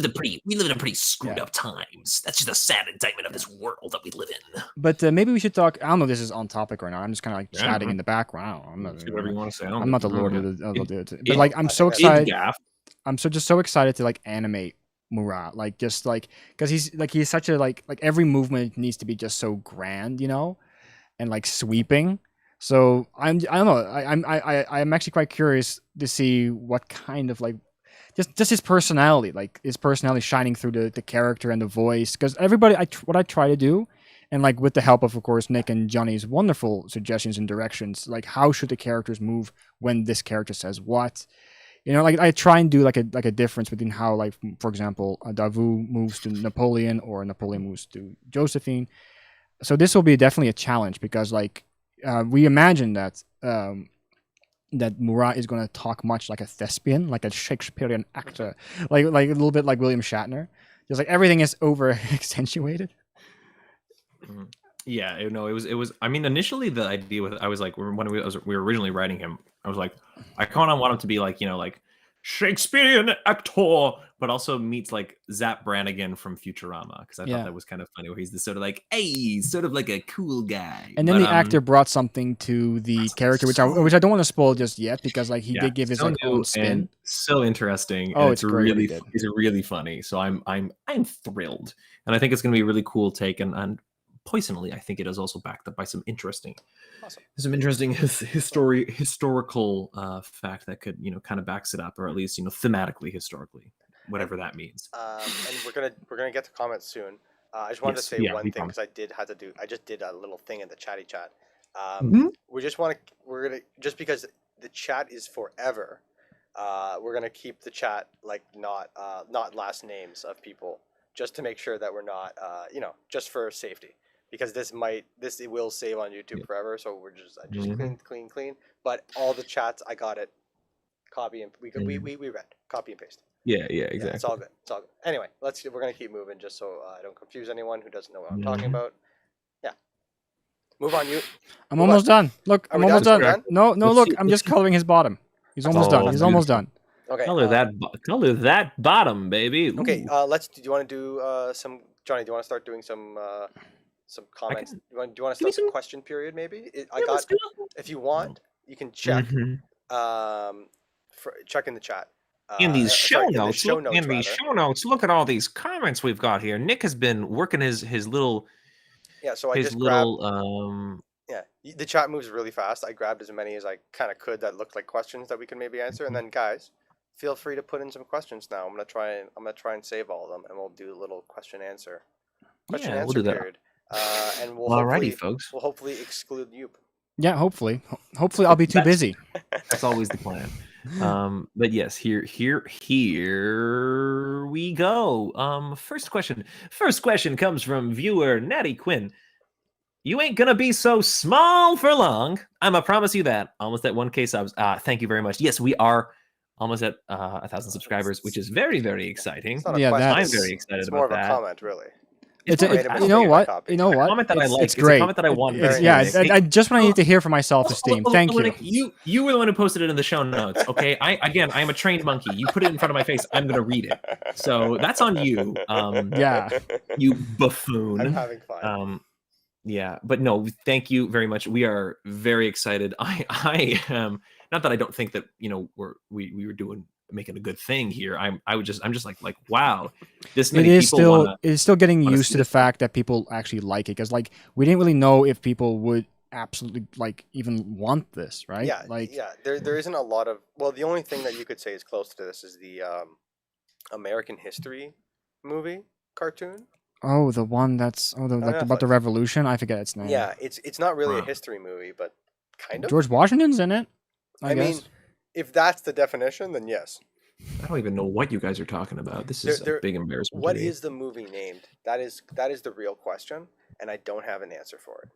we live in a pretty screwed Yeah. up times. That's just a sad indictment of this world that we live in. But maybe we should talk. I don't know if this is on topic or not. I'm just kind of like Yeah, chatting man. in the background. I'm not. Say whatever you want to say. I'm not the lord of the. But it- like, I'm I so think I- excited. Gaff. I'm so excited to like animate Murat, like just like because he's such a like every movement needs to be just so grand, you know, and like sweeping. So I don't know. I'm actually quite curious to see what kind of like just his personality, like his personality shining through the character and the voice. Because everybody, what I try to do, and like with the help of course Nick and Johnny's wonderful suggestions and directions, like how should the characters move when this character says what. You know, like I try and do like a difference between how, like, for example, Davout moves to Napoleon or Napoleon moves to Josephine. So this will be definitely a challenge because, like, we imagine that that Murat is going to talk much like a thespian, like a Shakespearean actor, like a little bit like William Shatner. Just like everything is over accentuated. Yeah, no, it was. I mean, initially the idea with I was like when we were originally writing him, I was like, I kind of want him to be like like Shakespearean actor, but also meets like Zap Brannigan from Futurama because I Yeah. thought that was kind of funny where he's the sort of like, hey, sort of like a cool guy. And then But, the actor brought something to the character, which I don't want to spoil just yet because like he yeah, did give his so like new own spin. and so interesting. Oh, and it's great what he really did. it's really funny. So I'm thrilled, and I think it's going to be a really cool take and personally, I think it is also backed up by some interesting, Awesome. historical fact that could kind of backs it up, or at least thematically, historically, whatever that means. And we're gonna get to comments soon. I just wanted Yes, to say yeah, one we thing because I just did a little thing in the chatty chat. Mhm. We're gonna just because the chat is forever. We're gonna keep the chat like not last names of people just to make sure that we're not just for safety. Because this will save on YouTube forever, so we're just clean. But all the chats, I got it. Copy and we read, copy and paste. Yeah, Yeah, exactly. it's all good. It's all good. Anyway, we're gonna keep moving just so I don't confuse anyone who doesn't know what I'm talking Mhm. about. Yeah, move on. You I'm Move almost done. Look, Are I'm we almost done? done. We're done? No, Let's look, see- I'm just coloring his bottom. He's almost done. Oh, He's almost done. okay? Color that bottom, baby. Okay. Ooh. Do you want to do some Johnny? Do you want to start doing some comments? can- Do you want to give me start the some- question period? Maybe I Yeah, let's got. do it. If you want, you can check. Mhm. Check in the chat. In these show sorry, notes, in the show notes, rather. look at all these comments we've got here. Nick has been working his little Yeah, so I his just grabbed. little The chat moves really fast. I grabbed as many as I kind of could that looked like questions that we could maybe answer, and then guys, feel free to put in some questions now. I'm gonna try and save all of them, and we'll do a little question answer we'll do that. period. And we'll Alrighty, folks. We'll hopefully exclude you. Yeah, hopefully. Hopefully, I'll be too That's- busy. That's always the plan. But yes, here we go. First question comes from viewer Natty Quinn. You ain't gonna be so small for long. I'ma promise you that. Almost at 1K subs. Thank you very much. Yes, we are almost at 1,000 subscribers, which is very, very exciting. It's not a Yeah, question. that's- I'm very excited It's more about of a that. comment, really. It's more a, of Made a a- you know mistake, I what? copied. You know what? comment that I It's- like. It's It's a great. comment that I want It's- very yeah, much. it's- I just what I need to hear for my self-esteem. Thank you. You were the one who posted it in the show notes. Okay, I'm a trained monkey. You put it in front of my face. I'm gonna read it. So that's on you. Yeah. You buffoon. I'm having fun. Yeah, but no, thank you very much. We are very excited. I am, not that I don't think that, you know, we were making a good thing here. I'm just like wow, this many people it is still getting used to the this. fact that people actually like it, because like we didn't really know if people would absolutely like even want this, right? Yeah, like there isn't a lot of, well, the only thing that you could say is close to this is the American History movie cartoon. oh, the one that's like about the revolution. I forget its name. Yeah, it's not really a history movie, but kind of. George Washington's in it. I guess. mean, if that's the definition, then yes. I don't even know what you guys are talking about. This is a big embarrassment. What is the movie named? That is the real question, and I don't have an answer for it.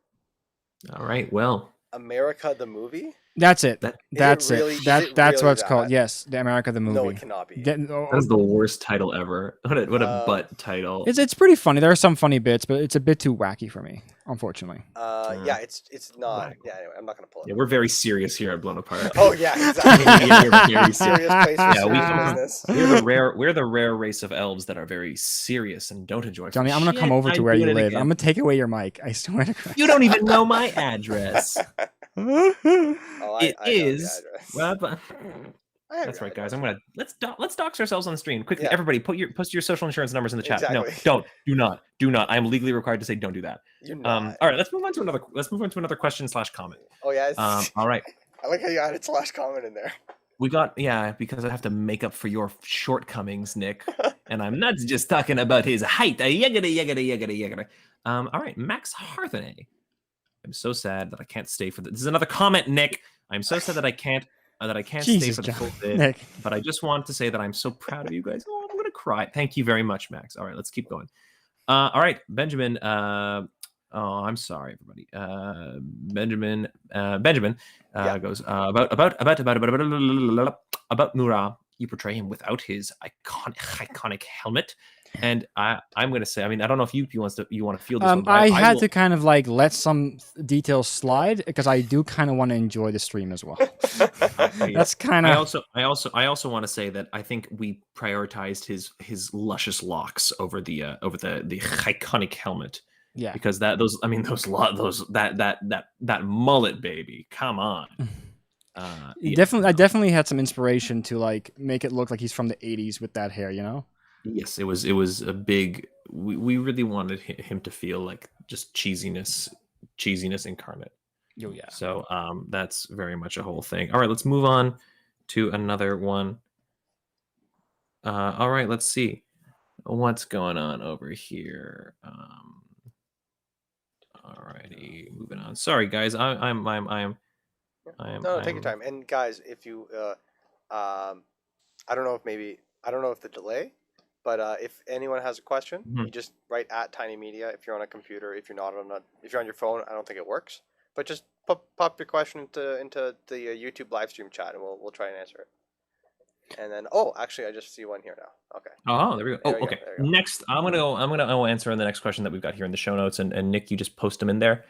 All right, well, America the movie? That's it. That's really, it. That's what it's called. Yes, the America the movie. No, it cannot be. That is the worst title ever. What a butt title. It's pretty funny. There are some funny bits, but it's a bit too wacky for me, unfortunately. Yeah, it's not. Yeah, anyway, I'm not gonna pull it. Yeah, we're very serious here at Blown Apart. Oh yeah, exactly. We're very serious place for yeah, business. We're the rare race of elves that are very serious and don't enjoy. Johnny, I'm gonna come over to where you live. I'm gonna take away your mic. I swear to God. You don't even know my address. It is. Well, that's right, guys. I'm gonna let's dox ourselves on the stream quickly. Yeah. Everybody, post your social insurance numbers in the chat. Exactly. No, do not. I am legally required to say don't do that. All right, let's move on to another question / comment. Oh yeah. All right. I like how you added / comment in there. We got because I have to make up for your shortcomings, Nick, and I'm not just talking about his height. Yagada. All right, Max Harthenay. I'm so sad that I can't stay for this. This is another comment, Nick. I'm so sad that I can't stay for the full bit. Nick. But I just want to say that I'm so proud of you guys. Oh, I'm gonna cry. Thank you very much, Max. All right, let's keep going. All right, Benjamin. Oh, I'm sorry, everybody. Benjamin goes about Murat. You portray him without his iconic helmet. And I'm going to say, I mean, I don't know if you want to feel this one. I had to kind of like let some details slide because I do kind of want to enjoy the stream as well. That's kind of. I also want to say that I think we prioritized his luscious locks over the iconic helmet. Yeah. Because that mullet, baby, come on. I definitely had some inspiration to like make it look like he's from the 80s with that hair, you know. Yes, it was a big. We really wanted him to feel like just cheesiness incarnate. Oh yeah. So that's very much a whole thing. All right, let's move on to another one. All right, let's see what's going on over here. All righty, moving on. Sorry, guys, I'm. No, take your time. And guys, if you, I don't know if the delay. But if anyone has a question, you just write @tinymedia if you're on a computer. If you're on your phone, I don't think it works. But just pop your question into the YouTube live stream chat, and we'll try and answer it. And then, actually, I just see one here now. Okay. Oh, there we go. Okay. Next, I'm gonna answer the next question that we've got here in the show notes, and Nick, you just post them in there.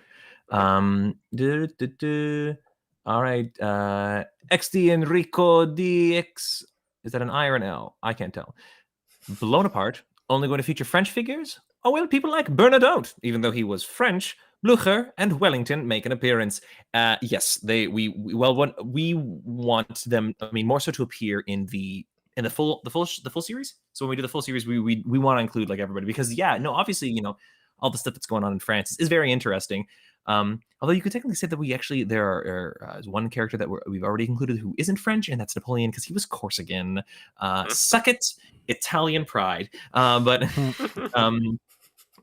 All right. XD Enrico DX. Is that an I or an L? I can't tell. Blown Apart, only going to feature French figures? Oh, well, people like Bernadotte, even though he was French, Blücher and Wellington make an appearance. Yes, we want them. I mean, more so to appear in the full series. So when we do the full series, we want to include like everybody because obviously all the stuff that's going on in France is very interesting. Although you could technically say that there is one character that we've already included who isn't French, and that's Napoleon because he was Corsican. Suck it, Italian pride. But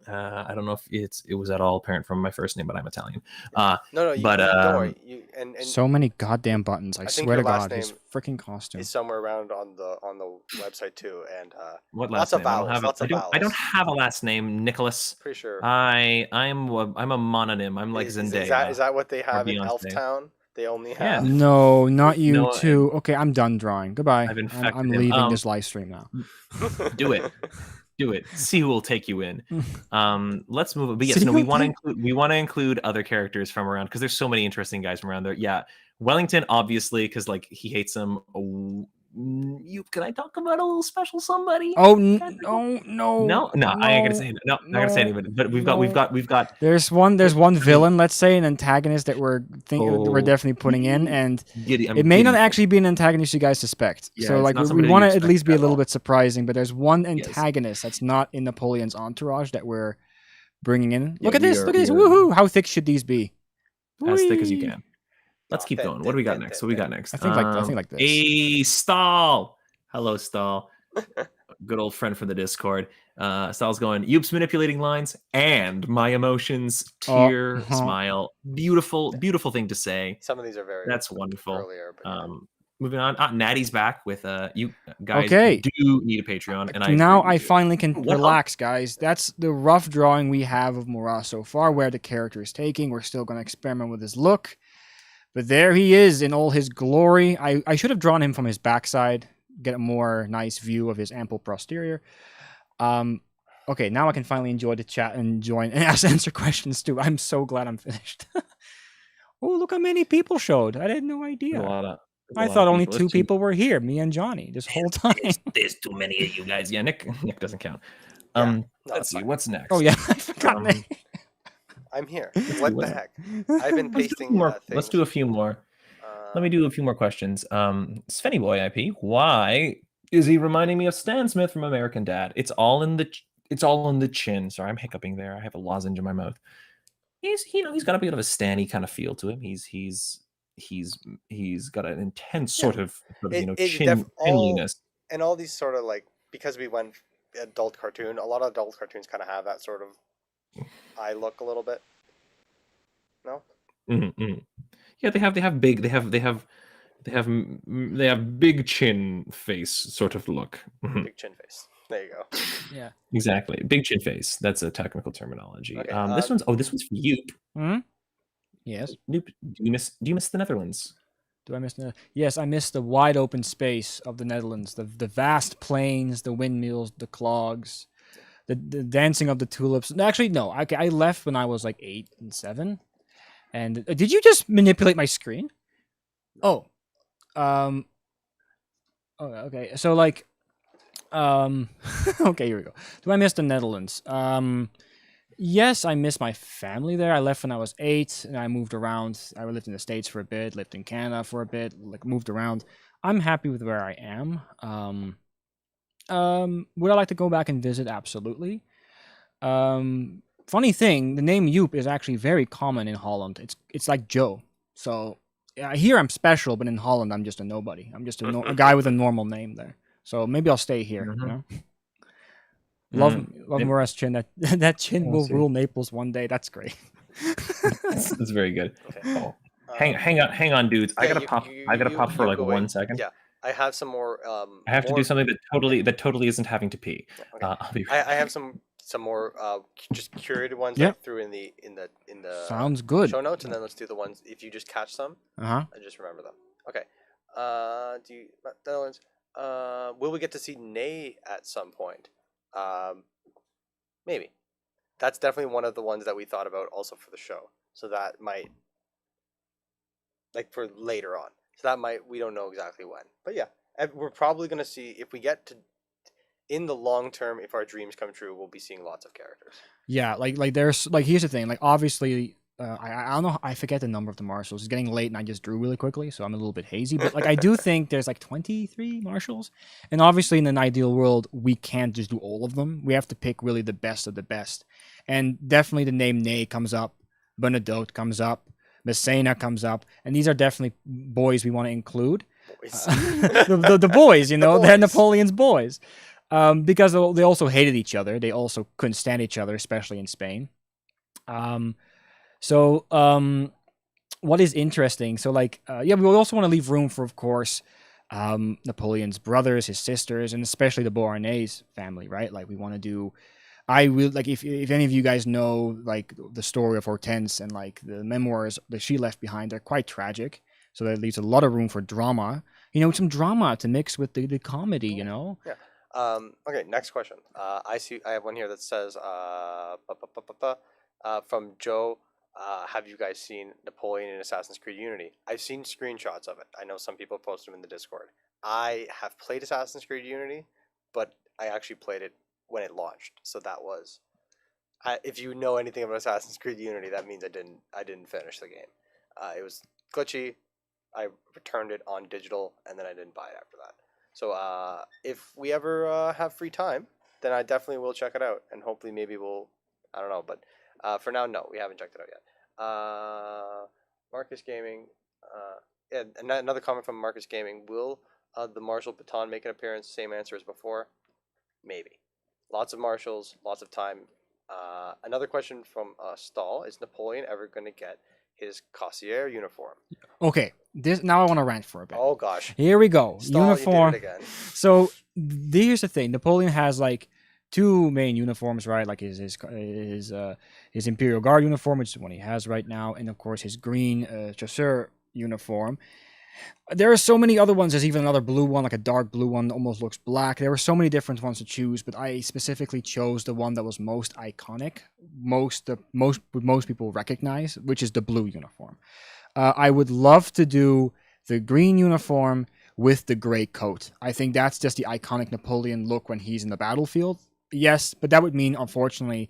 I don't know if it was at all apparent from my first name, but I'm Italian. No, don't worry. And so many goddamn buttons. I swear to God, his freaking costume is somewhere around on the website too. And what last name? I don't have a last name, Nicholas. Pretty sure. I'm a mononym. I'm like Zendaya. Is that what they have in Elftown? They only have. Yeah. No, not you too. Okay, I'm done drawing. Goodbye. I'm leaving this live stream now. Do it. See who will take you in. Let's move on. But yes, we want to include other characters from around because there's so many interesting guys from around there. Yeah, Wellington obviously because like he hates him. can I talk about a little special somebody? Oh Can I talk- no, no, I ain't gonna say it. No, not gonna say anybody. But we've got. There's one villain, let's say, an antagonist that we're Oh. definitely putting in, and Giddy, I'm it may not giddy. actually be an antagonist you guys suspect. Yeah, So it's like not we somebody want you to at least expect be a at little all. bit surprising, but there's one Yes. antagonist that's not in Napoleon's entourage that we're bringing in. Yeah, Look at this! Look at this! we are- Woohoo! How thick should these be? as thick as you Whee! can. Let's keep Thin, going. What do we got thin, next? thin, What we thin. got next? I think like this. A Stall. Hello, Stall. Good old friend from the Discord. Stall's going, Youp's manipulating lines and my emotions. Tear, smile. Beautiful, beautiful thing to say. Some of these are very That's wonderful. earlier. But Moving on. Natty's back with you guys Okay. do need a Patreon, and Now agree I with you. finally can What up? relax, guys. That's the rough drawing we have of Murat so far, where the character is taking. We're still going to experiment with his look. But there he is in all his glory. I should have drawn him from his backside, get a more nice view of his ample posterior. Okay, now I can finally enjoy the chat and join and answer questions too. I'm so glad I'm finished. Oh, look how many people showed. I had no idea. I thought only two people were here, me and Johnny, this whole time. There's too many of you guys. Yeah, Nick doesn't count. Yeah, no, Let's it's see fine. what's next. Oh yeah, I forgot. Nick. I'm here. What the heck? I've been Let's do a pasting few more. things. Let's do a few more. Let me do a few more questions. Svenny Boy IP, why is he reminding me of Stan Smith from American Dad? It's all in the chin. Sorry, I'm hiccuping there. I have a lozenge in my mouth. He's got a bit of a Stanny kind of feel to him. He's got an intense sort of chinliness. And all these sort of like, because we went adult cartoon, a lot of adult cartoons kind of have that sort of eye look a little bit. No? Mm-hmm. Yeah, they have big chin face sort of look. Big chin face. There you go. Yeah. Exactly. Big chin face. That's a technical terminology. Okay, This one's for Yoop. Hmm? Yes. Yoop, do you miss the Netherlands? Do I miss the? Yes, I miss the wide open space of the Netherlands, the vast plains, the windmills, the clogs, the dancing of the tulips. Actually, no. I left when I was like 8 and 7. And did you just manipulate my screen? Oh, okay. So like, okay, here we go. Do I miss the Netherlands? Yes, I miss my family there. I left when I was 8, and I moved around. I lived in the States for a bit, lived in Canada for a bit, like moved around. I'm happy with where I am. Would I like to go back and visit? Absolutely. Funny thing, the name Yoop is actually very common in Holland. It's like Joe. So here I'm special, but in Holland I'm just a nobody. I'm just a guy with a normal name there. So maybe I'll stay here. Mhm. You know? Love Murat's chin. That chin will rule Naples one day. That's great. That's very good. Okay. Oh, hang on, dudes. I gotta pop for like go 1 away. second. Yeah, I have some more. I have to do something that totally isn't having to pee. Okay. I'll be I have some more just curated ones Yeah. I threw in the Sounds good. show notes, and then let's do the ones if you just catch some. Uh-huh. I just remember them. Okay. Do you Netherlands? Will we get to see Ney at some point? Maybe. That's definitely one of the ones that we thought about also for the show. So that might, like, for later on. So that might, we don't know exactly when. But yeah, we're probably going to see, if we get to, in the long term, if our dreams come true, we'll be seeing lots of characters. Yeah, like there's like here's the thing. Like obviously, I don't know. I forget the number of the marshals. It's getting late, and I just drew really quickly, so I'm a little bit hazy. But like I do think there's like 23 marshals, and obviously in an ideal world, we can't just do all of them. We have to pick really the best of the best, and definitely the name Ney comes up, Bernadotte comes up, Messina comes up, and these are definitely boys we want to include. Boys. the boys, you know, The they're boys. Napoleon's boys. Because they also hated each other. They also couldn't stand each other, especially in Spain. What is interesting? So, like, we also want to leave room for, of course, Napoleon's brothers, his sisters, and especially the Beauharnais family, right? Like, we want to do. I will like if any of you guys know like the story of Hortense and like the memoirs that she left behind, they're quite tragic. So that leaves a lot of room for drama. You know, some drama to mix with the comedy. You know. Yeah. Okay, next question. I have one here that says from Joe. have you guys seen Napoleon in Assassin's Creed Unity? I've seen screenshots of it. I know some people post them in the Discord. I have played Assassin's Creed Unity, but I actually played it when it launched. So that was, if you know anything about Assassin's Creed Unity, that means I didn't finish the game. It was glitchy. I returned it on digital, and then I didn't buy it after that. So if we ever have free time, then I definitely will check it out, and hopefully maybe we'll, I don't know, but for now, no, we haven't checked it out yet. Marcus Gaming, yeah, another comment from Marcus Gaming. Will the Marshall baton make an appearance? Same answer as before. Maybe. Lots of marshals, lots of time. Another question from Stahl: is Napoleon ever going to get his Cossier uniform? Okay, this now I want to rant for a bit. Oh gosh. Here we go. Stahl, Uniform. you did it again. So here's the thing: Napoleon has like two main uniforms, right? Like his Imperial Guard uniform, which is the one he has right now, and of course his green Chasseur uniform. There are so many other ones. There's even another blue one, like a dark blue one that almost looks black. There were so many different ones to choose, but I specifically chose the one that was most iconic, most people recognize, which is the blue uniform. I would love to do the green uniform with the gray coat. I think that's just the iconic Napoleon look when he's in the battlefield. Yes, but that would mean, unfortunately,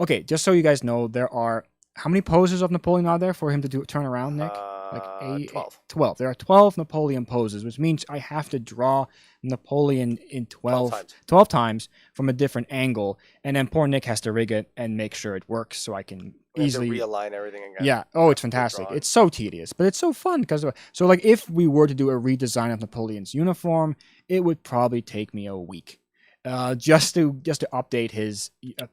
okay, just so you guys know, there are, how many poses of Napoleon are there for him to turn around, Nick? Like 12. 12. There are 12 Napoleon poses, which means I have to draw Napoleon in 12 times from a different angle, and then poor Nick has to rig it and make sure it works so I can easily realign everything again. Yeah. Oh, it's fantastic. It's so tedious, but it's so fun because so like if we were to do a redesign of Napoleon's uniform, it would probably take me a week. Just to update his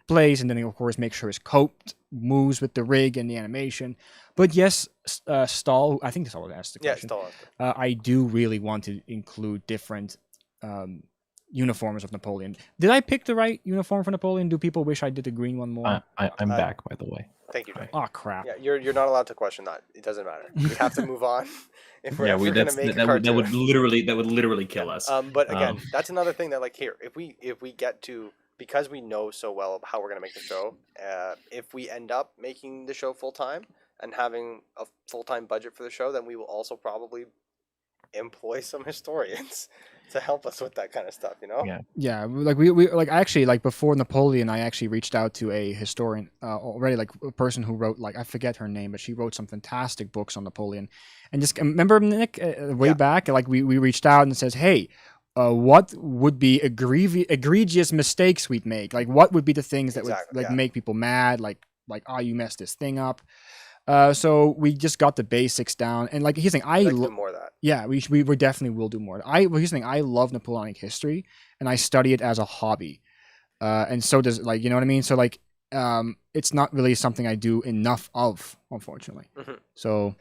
plays, and then of course make sure his coat moves with the rig and the animation. But yes, Stahl, I think Stahl asked the question. Yeah, Stahl. I do really want to include different uniforms of Napoleon. Did I pick the right uniform for Napoleon? Do people wish I did the green one more? I'm back, by the way. Thank you, Jay. Oh crap! Yeah, you're not allowed to question that. It doesn't matter. We have to move on. If we're going to make a that cartoon. would literally kill us. But again, that's another thing that like here, if we get to, because we know so well how we're going to make the show, if we end up making the show full time and having a full time budget for the show, then we will also probably employ some historians to help us with that kind of stuff, you know? Yeah, like we like actually like before Napoleon, I actually reached out to a historian already, like a person who wrote, like I forget her name, but she wrote some fantastic books on Napoleon. And just remember Nick way back, like we reached out and says, hey, what would be egregious mistakes we'd make? Like what would be the things that would like make people mad? Like oh, you messed this thing up. So we just got the basics down, and like he's saying, do more of that. Yeah, we definitely will do more. Here's the thing, I love Napoleonic history, and I study it as a hobby, and so does, like, you know what I mean. So like, it's not really something I do enough of, unfortunately. Mm-hmm. So,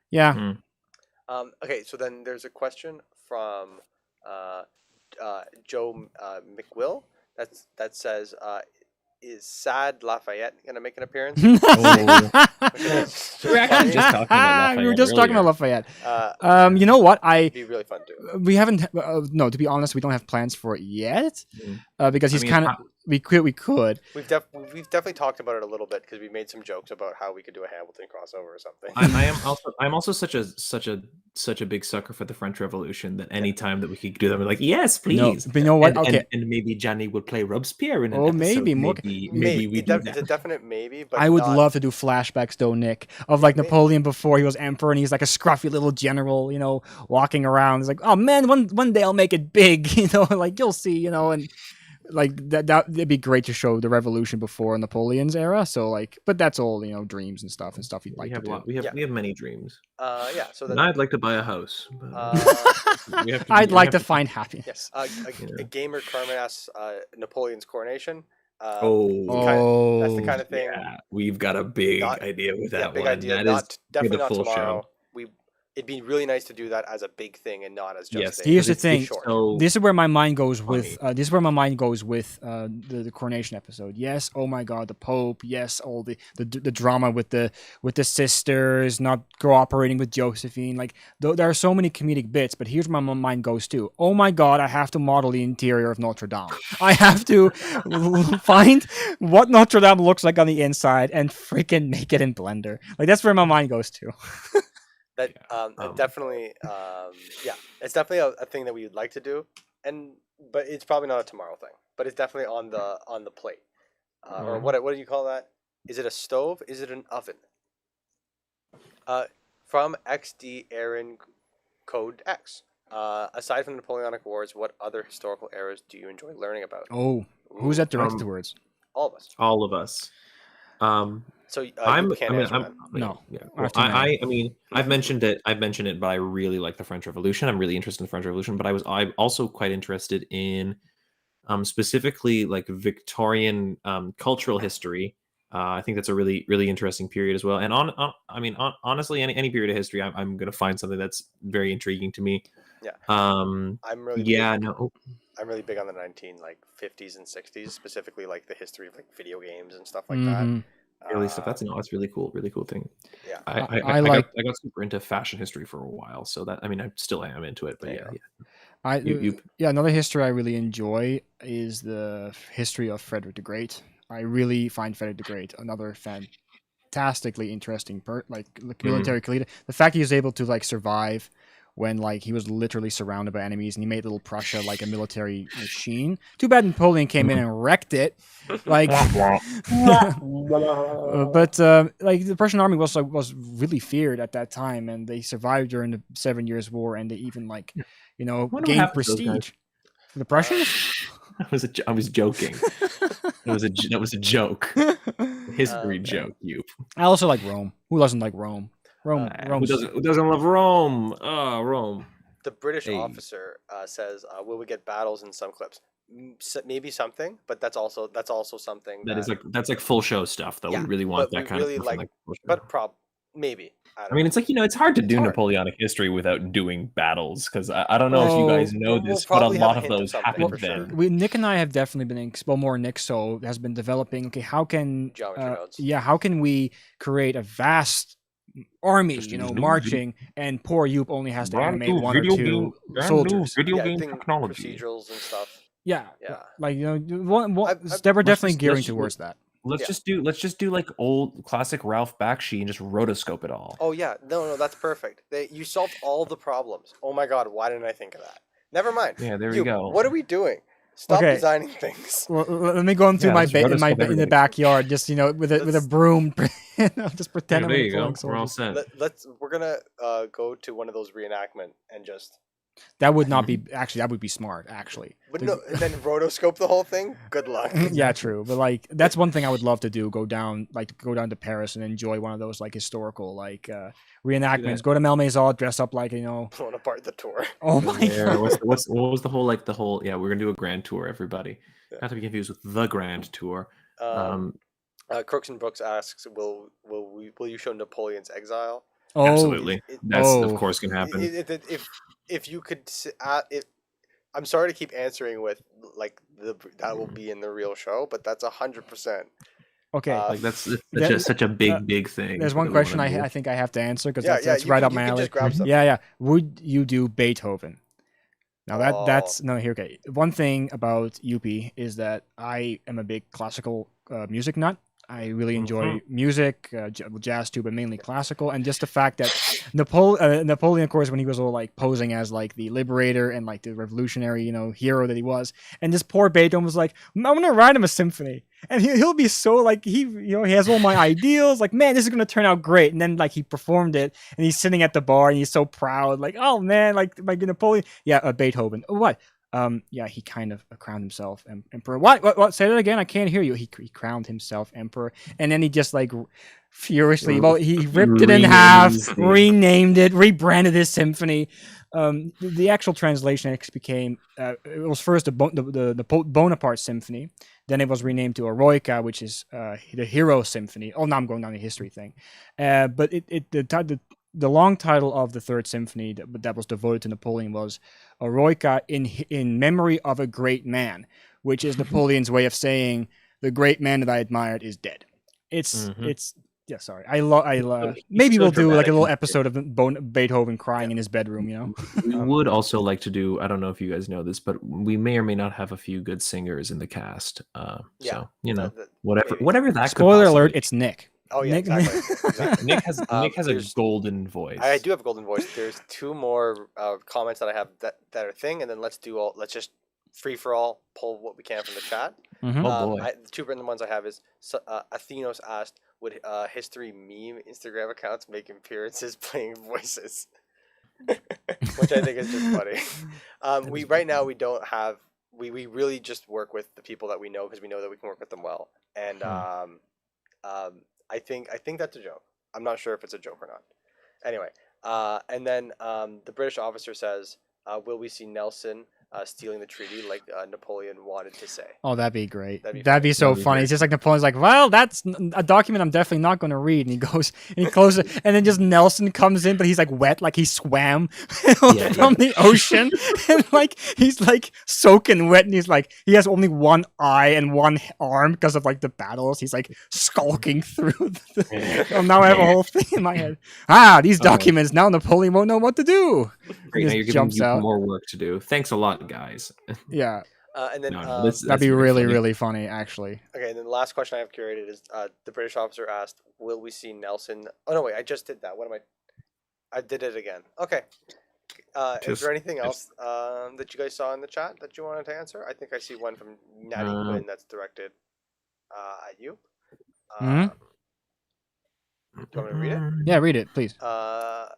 yeah. Mm-hmm. Okay, so then there's a question from Joe McWill that says, is Sad Lafayette going to make an appearance? We were actually just talking about Lafayette. We were just talking about Lafayette. You know what? It'd be really fun too. We haven't. No, to be honest, we don't have plans for it yet, because he's kind of. We could. We've definitely talked about it a little bit because we made some jokes about how we could do a Hamilton crossover or something. I'm also such a big sucker for the French Revolution that any time that we could do that, we're like, yes, please. No, but you know what? And maybe Johnny would play Robespierre in an episode. Maybe we do that. It's a definite maybe. But I would love to do flashbacks though, Nick, of like Napoleon before he was emperor, and he's like a scruffy little general, you know, walking around. It's like, oh man, one day I'll make it big, you know, like you'll see, you know, and. Like that'd be great to show the revolution before Napoleon's era. So like, but that's all, you know, dreams and stuff you'd like to do. We have many dreams. Yeah. So then, I'd like to buy a house. I'd like to find happiness. Yes. A gamer Carmen asks, Napoleon's coronation. That's the kind of thing. Yeah, we've got a big idea with that big one. idea. That is definitely the not full tomorrow. show. it'd be really nice to do that as a big thing and not as just Yes, a Here's the it's thing. short. so This is where my mind goes funny. with. This is where my mind goes with the coronation episode. Yes, oh my God, the Pope. Yes, all the drama with the sisters not cooperating with Josephine. Like there are so many comedic bits. But here's where my mind goes to. Oh my God, I have to model the interior of Notre Dame. I have to find what Notre Dame looks like on the inside and freaking make it in Blender. Like that's where my mind goes to. That definitely, yeah, it's definitely a thing that we would like to do, but it's probably not a tomorrow thing. But it's definitely on the plate, or what do you call that? Is it a stove? Is it an oven? From XD Aaron Code X. Aside from the Napoleonic Wars, what other historical eras do you enjoy learning about? Oh, who's that directed towards? All of us. All of us. So I'm. you can't answer that. No. Yeah. I Well, have to know. I mean, I've mentioned it. But I really like the French Revolution. I'm really interested in the French Revolution. But I'm also quite interested in, specifically like Victorian cultural history. I think that's a really really interesting period as well. And honestly, any period of history, I'm going to find something that's very intriguing to me. Yeah. I'm really yeah big, no. I'm really big on the 50s and 60s, specifically like the history of like video games and stuff like Mhm. that. Early stuff. That's really cool thing. Yeah. I got super into fashion history for a while, so that I still am into it. But yeah. Another history I really enjoy is the history of Frederick the Great. I really find Frederick the Great another fantastically interesting military leader. The fact he was able to like survive when like he was literally surrounded by enemies and he made little Prussia like a military machine. Too bad Napoleon came in and wrecked it. Like, but like the Prussian army was really feared at that time, and they survived during the 7 Years' War, and they even like gained prestige. The Prussians. I was joking. That was a joke. History joke. You. I also like Rome. Who doesn't like Rome? Rome. Who doesn't love Rome? Rome. The British officer says, "Will we get battles in some clips? Maybe something, but that's also something that's like full show stuff. Though we really want that kind of stuff. But maybe. I mean, it's like it's hard to do Napoleonic history without doing battles because I don't know if you guys know this, but a lot of those happened then. Nick and I have definitely been more Nick has been developing. Okay, how can how can we create a vast army, marching, and poor Yoop only has to animate one or two soldiers. Video game technology, procedurals and stuff. Yeah. Like they were definitely gearing towards that. Let's just do like old classic Ralph Bakshi and just rotoscope it all. Oh yeah, no, that's perfect. You solved all the problems. Oh my God, why didn't I think of that? Never mind. Yeah, there we go. What are we doing? Stop designing things. Well, let me go into in the backyard, just with a broom, just pretend. There you go. We're all set. We're gonna go to one of those reenactment and just. That would not be that would be smart actually. But no, then rotoscope the whole thing. Good luck. Yeah, true. But like that's one thing I would love to do. Go down to Paris and enjoy one of those like historical reenactments. Go to Malmaison, dress up like blowing apart the tour. Oh my God. What was the whole yeah, we're gonna do a grand tour, everybody. Yeah. Not to be confused with the grand tour. Crooks and Brooks asks, will you show Napoleon's Exile? Oh, absolutely. That's of course can happen. If you could, I'm sorry to keep answering with like that will be in the real show, but that's 100%. Okay, like that's such a big thing. There's one question I think I have to answer because that's right up my alley. Yeah. Would you do Beethoven? Now that's here. Okay, one thing about UP is that I am a big classical music nut. I really enjoy music, jazz too, but mainly classical. And just the fact that Napoleon, of course, when he was all like posing as like the liberator and like the revolutionary, hero that he was, and this poor Beethoven was like, "I'm gonna write him a symphony," and he'll be so like he has all my ideals, like man, this is gonna turn out great. And then like he performed it, and he's sitting at the bar, and he's so proud, like oh man, like Napoleon, Beethoven, what? He kind of crowned himself emperor. What? Say that again. I can't hear you. He crowned himself emperor, and then he just like furiously, he ripped it in half, renamed it, rebranded his symphony. The actual translation became it was first the Bonaparte Symphony, then it was renamed to Eroica, which is the Hero Symphony. Oh, now I'm going down the history thing, but the the long title of the Third Symphony that was devoted to Napoleon was Eroica in memory of a great man, which is Napoleon's way of saying the great man that I admired is dead. It's yeah. Sorry, maybe so we'll do like a dramatic little and- episode of Beethoven crying in his bedroom. You know, We would also like to do. I don't know if you guys know this, but we may or may not have a few good singers in the cast. So whatever that. spoiler could alert: possibly it's Nick. Oh yeah, Nick- exactly. be. Nick has a there's- golden voice. I do have a golden voice. There's two more comments that I have that are a thing, and then let's just free for all pull what we can from the chat. Mhm. Oh, boy. The two written ones I have is Athenos asked, would history meme Instagram accounts make appearances playing voices? Which I think is just funny. We right now we don't have we really just work with the people that we know because we know that we can work with them well. And I think that's a joke. I'm not sure if it's a joke or not. Anyway, and then the British officer says, "Will we see Nelson stealing the treaty like Napoleon wanted to say?" Oh, that'd be great. That'd be That'd be so That'd be funny. great. It's just like Napoleon's like, well, that's a document I'm definitely not going to read. And he goes and he closes it. And then just Nelson comes in, but he's like wet, like he swam from the ocean. And like, he's like soaking wet. And he's like, he has only one eye and one arm because of like the battles. He's like skulking through. Now I have a whole thing in my head. These documents. Now Napoleon won't know what to do. Great, He now just you're giving jumps you out. more work to do. Thanks a lot, guys. Yeah. And then No, that's That'd be very really, funny. really funny, actually. okay, and then the last question I have curated is the British officer asked, "Will we see Nelson?" Oh no, wait, I just did that. What am I? I did it again. Okay. Is Just- there anything else that you guys saw in the chat that you wanted to answer? I think I see one from Natty Quinn that's directed at you. Mhm. Do you want me to read it? Yeah, read it, please. I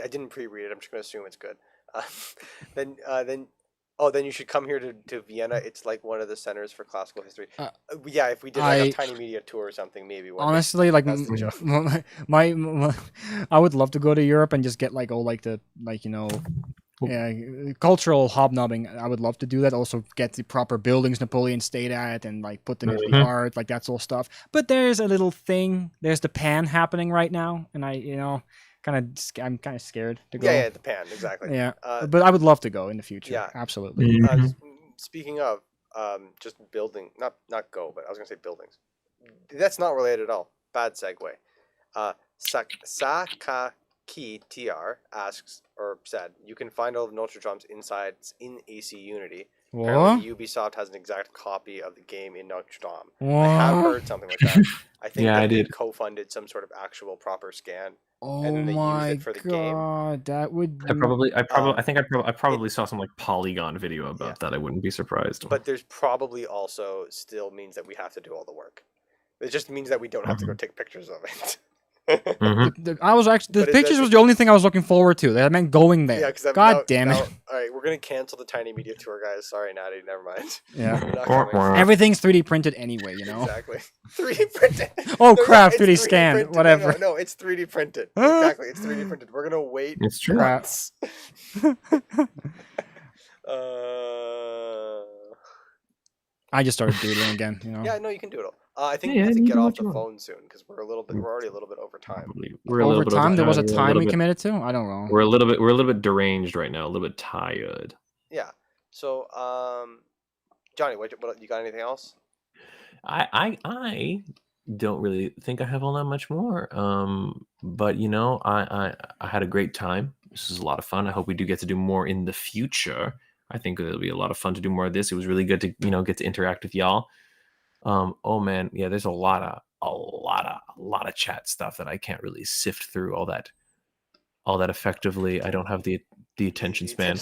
didn't pre-read it. I'm just gonna assume it's good. Then you should come here to Vienna. It's like one of the centers for classical history. Yeah, if we did like a tiny media tour or something, maybe. one day. Honestly, like That's the joke. my I would love to go to Europe and just get like all like the cultural hobnobbing. I would love to do that. Also get the proper buildings Napoleon stayed at and like put them into the art, like that's all stuff. But there's a little thing. There's the pan happening right now, and I'm kind of scared to go. Yeah, the pan exactly. Yeah, but I would love to go in the future. yeah. Absolutely. Speaking of just building, not go, but I was gonna say buildings. That's not related at all. Bad segue. Sakaki TR asks or said, "You can find all of Notre Dame's insides in AC Unity. What? Apparently, Ubisoft has an exact copy of the game in Notre Dame. I have What? heard something like that. I think Yeah, that I they did. co-funded some sort of actual proper scan. Oh then they use my it for the game. god, that would. I probably saw some like Polygon video about that. I wouldn't be surprised. But there's probably also still means that we have to do all the work. It just means that we don't have to go take pictures of it. Mhm. I was actually the But pictures that's- was the only thing I was looking forward to. That meant going there. Yeah, because God damn it. All right, we're gonna cancel the tiny media tour, guys. Sorry, Natty. Never mind. Yeah. We're not coming. Everything's 3D printed anyway, you know. Exactly. 3D printed. Oh No, crap, it's 3D scanned, printed. whatever. No, it's 3D printed. Exactly, it's 3D printed. We're gonna wait. It's true. Crap. I just started doodling again, you know. Yeah, no, you can doodle. I think Yeah, we have to you get can do off what the you want. phone soon because we're already a little bit over time. We're a little Over bit time, there was a we're time little we bit- committed to. I don't know. We're a little bit deranged right now. A little bit tired. Yeah. So, Johnny, what you got? Anything else? I don't really think I have all that much more. But I had a great time. This is a lot of fun. I hope we do get to do more in the future. I think it'll be a lot of fun to do more of this. It was really good to get to interact with y'all. Oh man, yeah. There's a lot of chat stuff that I can't really sift through all that effectively. I don't have the attention span.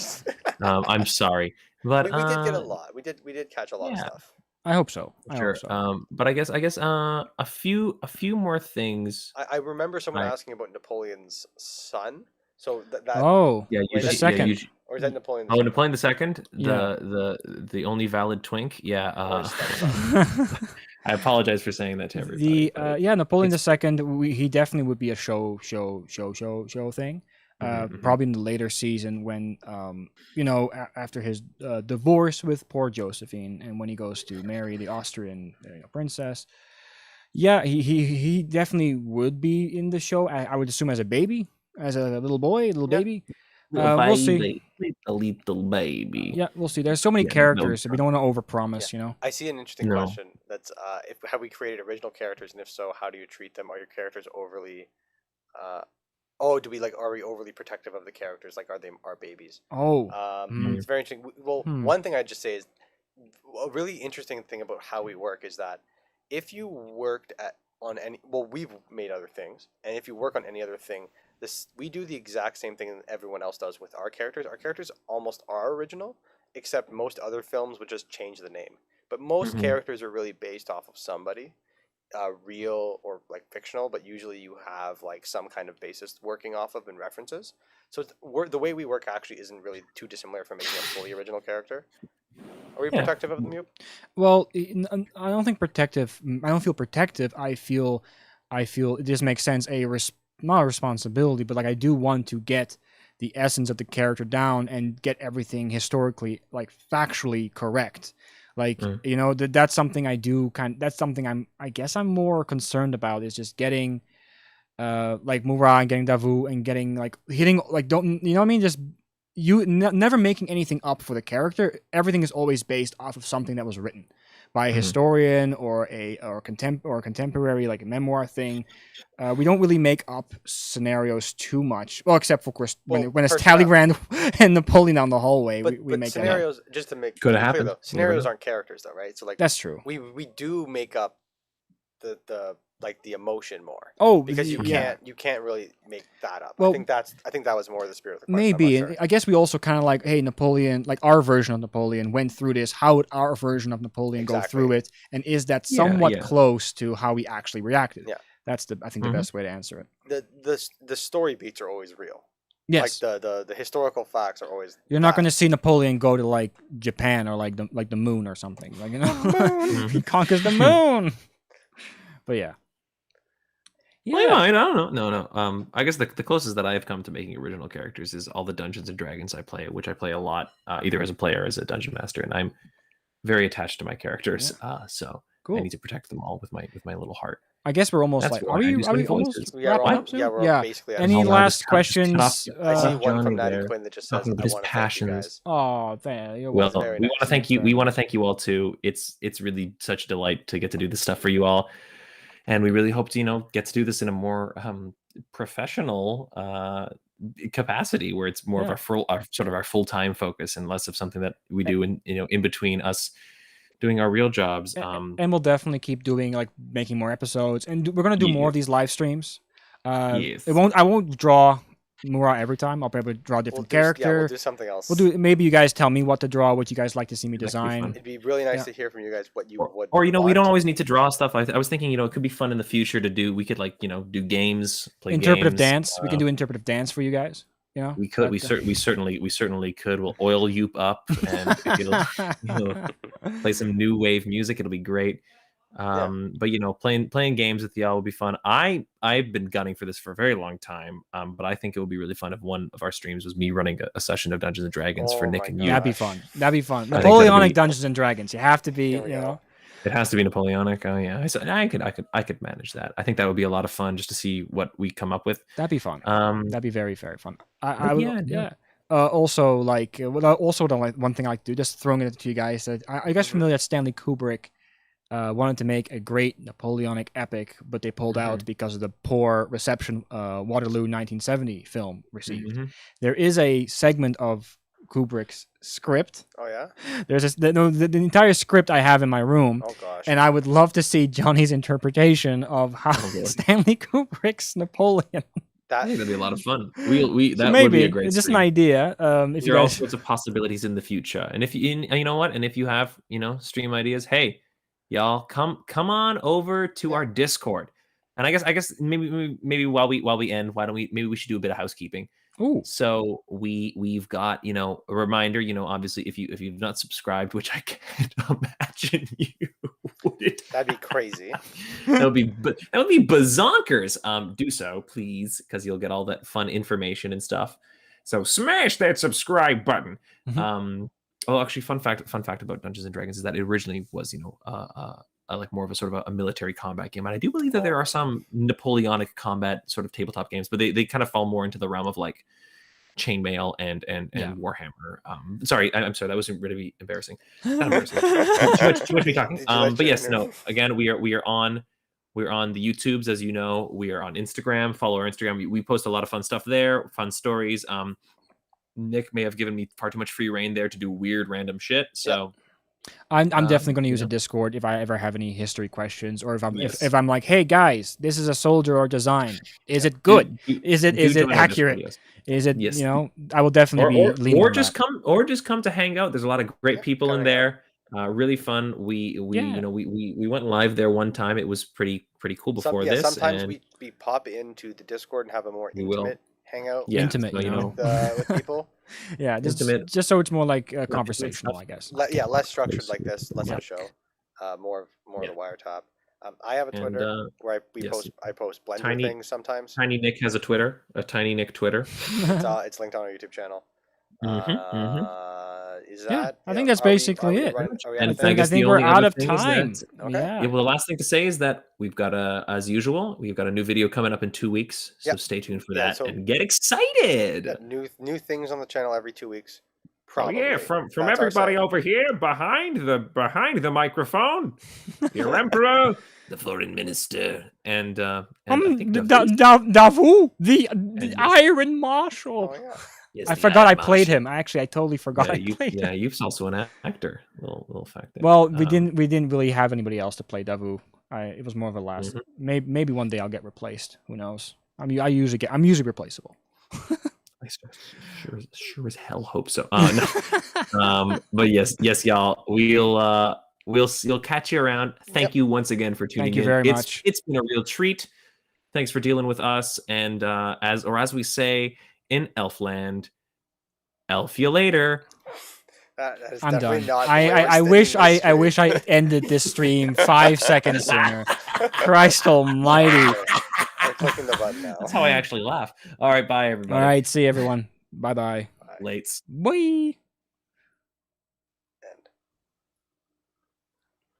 I'm sorry, but we did get a lot. We did catch a lot of yeah. stuff. I hope so. I Sure. hope so. But I guess a few more things. I remember someone Right. asking about Napoleon's son. So that Oh, Yeah, Wait, the the second. or is that Napoleon? Oh, Napoleon II, Yeah. the only valid twink. Yeah. Or his stepson. I apologize for saying that to everybody. but Napoleon II. He definitely would be a show thing. Mhm. Probably in the later season when after his divorce with poor Josephine and when he goes to marry the Austrian princess. Yeah, he definitely would be in the show. I would assume as a baby, as a little boy, little Yeah. baby. We'll see. A little baby. Yeah, we'll see. There's so many characters, we don't want to overpromise, I see an interesting No. question. That's if have we created original characters, and if so, how do you treat them? Are your characters overly? Do we are we overly protective of the characters? Like, are they our babies? Oh, It's very interesting. Well, one thing I'd just say is a really interesting thing about how we work is that if you worked on any, we've made other things, and if you work on any other thing, we do the exact same thing that everyone else does with our characters. Our characters almost are original, except most other films would just change the name. But most characters are really based off of somebody, real or like fictional. But usually you have like some kind of basis working off of and references. So the way we work actually isn't really too dissimilar from making a fully original character. Are we protective of them, Yoop? Well, I don't think protective. I don't feel protective. I feel it just makes sense. Not a responsibility, but like I do want to get the essence of the character down and get everything historically, like factually correct. Like that's something I do. That's something I guess I'm more concerned about is just getting, like Murai and getting Davu and getting like hitting like don't you know what I mean? Just never making anything up for the character. Everything is always based off of something that was written by a historian or a contemporary, like a memoir thing. We don't really make up scenarios too much. Well, except for, of course, when it's Talleyrand and Napoleon down the hallway, we make scenarios that up. Just to make could clear, happen. Though, scenarios aren't characters, though, right? So like that's true. We do make up the like the emotion more. Oh, because you can't really make that up. Well, I think that was more the spirit of the question. Maybe, sure. and I guess we also kind of like, hey, Napoleon, like our version of Napoleon went through this. How would our version of Napoleon go through it? And is that somewhat close to how we actually reacted? Yeah, that's I think the best way to answer it. The story beats are always real. Yes, like the historical facts are always. You're not going to see Napoleon go to like Japan or like the moon or something. Like he conquers the moon. But yeah. Yeah, well, I don't know. No. I guess the closest that I've come to making original characters is all the Dungeons and Dragons I play, which I play a lot, either as a player or as a dungeon master, and I'm very attached to my characters. So cool. I need to protect them all with my little heart. I guess we're almost like. Are we almost wrapping up soon? We're basically. Any last questions? I see one from Natty Quinn that just says, "I want to thank you guys." Oh, we want to thank you. We want to thank you all too. It's really such a delight to get to do this stuff for you all. And we really hope to, get to do this in a more professional capacity, where it's more of our full-time focus and less of something that we do in between us doing our real jobs. And we'll definitely keep doing making more episodes, and we're gonna do more of these live streams. Yes. I won't draw Murai every time. I'll probably draw a different character. Yeah, we'll do something else. Maybe you guys tell me what to draw, what you guys like to see me design. It'd be really nice to hear from you guys what you would. Or we don't always need to draw stuff. I was thinking, it could be fun in the future to do. We could do games, play interpretive games. dance. We can do interpretive dance for you guys. We could. We certainly could. We'll oil Yoop up and play some new wave music. It'll be great. But playing games with y'all will be fun. I've been gunning for this for a very long time, but I think it would be really fun if one of our streams was me running a session of Dungeons and Dragons for Nick and you. That'd be fun. Napoleonic Dungeons and Dragons. You have to be, It has to be Napoleonic. Oh yeah, I could manage that. I think that would be a lot of fun just to see what we come up with. That'd be fun. That'd be very, very fun. I would. Also, one thing I like to do, just throwing it to you guys. Are you guys familiar that Stanley Kubrick wanted to make a great Napoleonic epic, but they pulled out because of the poor reception Waterloo 1970 film received? There is a segment of Kubrick's script. Oh yeah. There's the entire script I have in my room. Oh gosh. And I would love to see Johnny's interpretation of how Stanley Kubrick's Napoleon. I think that'd be a lot of fun. That would be a great. It's just stream. an idea. If there are all sorts of possibilities in the future, and if you know what, and if you have stream ideas, hey, y'all come on over to our Discord. And I guess maybe while we end, maybe we should do a bit of housekeeping. Ooh. So we've got a reminder. Obviously if you've not subscribed, which I can't imagine you would. That'd be crazy. that would be bazonkers. Do so please, because you'll get all that fun information and stuff. So smash that subscribe button. Actually, fun fact about Dungeons and Dragons is that it originally was like more of a sort of a military combat game. And I do believe that there are some Napoleonic combat sort of tabletop games, but they kind of fall more into the realm of like chainmail and Warhammer. Sorry, I'm sorry, that was really embarrassing. Not embarrassing. too much me talking. But yes, no. Again, we're on the YouTubes, as you know. We are on Instagram. Follow our Instagram. We post a lot of fun stuff there, fun stories. Nick may have given me far too much free reign there to do weird random shit. So I'm definitely going to use a Discord if I ever have any history questions, or if I'm like, hey guys, this is a soldier or design. Is it good? Is it accurate? Discord, yes. Is it I will definitely be leaning or just come to hang out. There's a lot of great people in there. Really fun. We went live there one time. It was pretty cool before this. Sometimes we pop into the Discord and have a more intimate hangout. Yeah, intimate, with people. Yeah, just so it's more like conversational, I guess. Less structured like this, less of a show. More of the wire top. I have a Twitter where I post Blender things sometimes. Tiny Nick has a Twitter, a Tiny Nick Twitter. It's linked on our YouTube channel. Is that? I think that's basically it. And I think we're out of time. Well, the last thing to say is that we've got as usual, we've got a new video coming up in 2 weeks. So stay tuned for that and get excited. New things on the channel every 2 weeks. Probably. From everybody over here behind the microphone, your emperor, the foreign minister, and Davu, the Iron Marshal. Oh, yeah. Yes, I forgot I played him. Actually, I totally forgot I played him. Yeah, you're also an actor. Little fact there. Well, we didn't really have anybody else to play Davu. It was more of a last. Maybe one day I'll get replaced. Who knows? I'm usually replaceable. I sure as hell hope so. No. But yes, y'all. We'll catch you around. Thank you once again for tuning in. Thank you very much. It's been a real treat. Thanks for dealing with us. And as we say in Elfland, elf you later. I'm done. I wish I ended this stream 5 seconds sooner. Christ Almighty! We're clicking the button now. That's how I actually laugh. All right, bye everybody. All right, see everyone. Bye. Lates. Bye.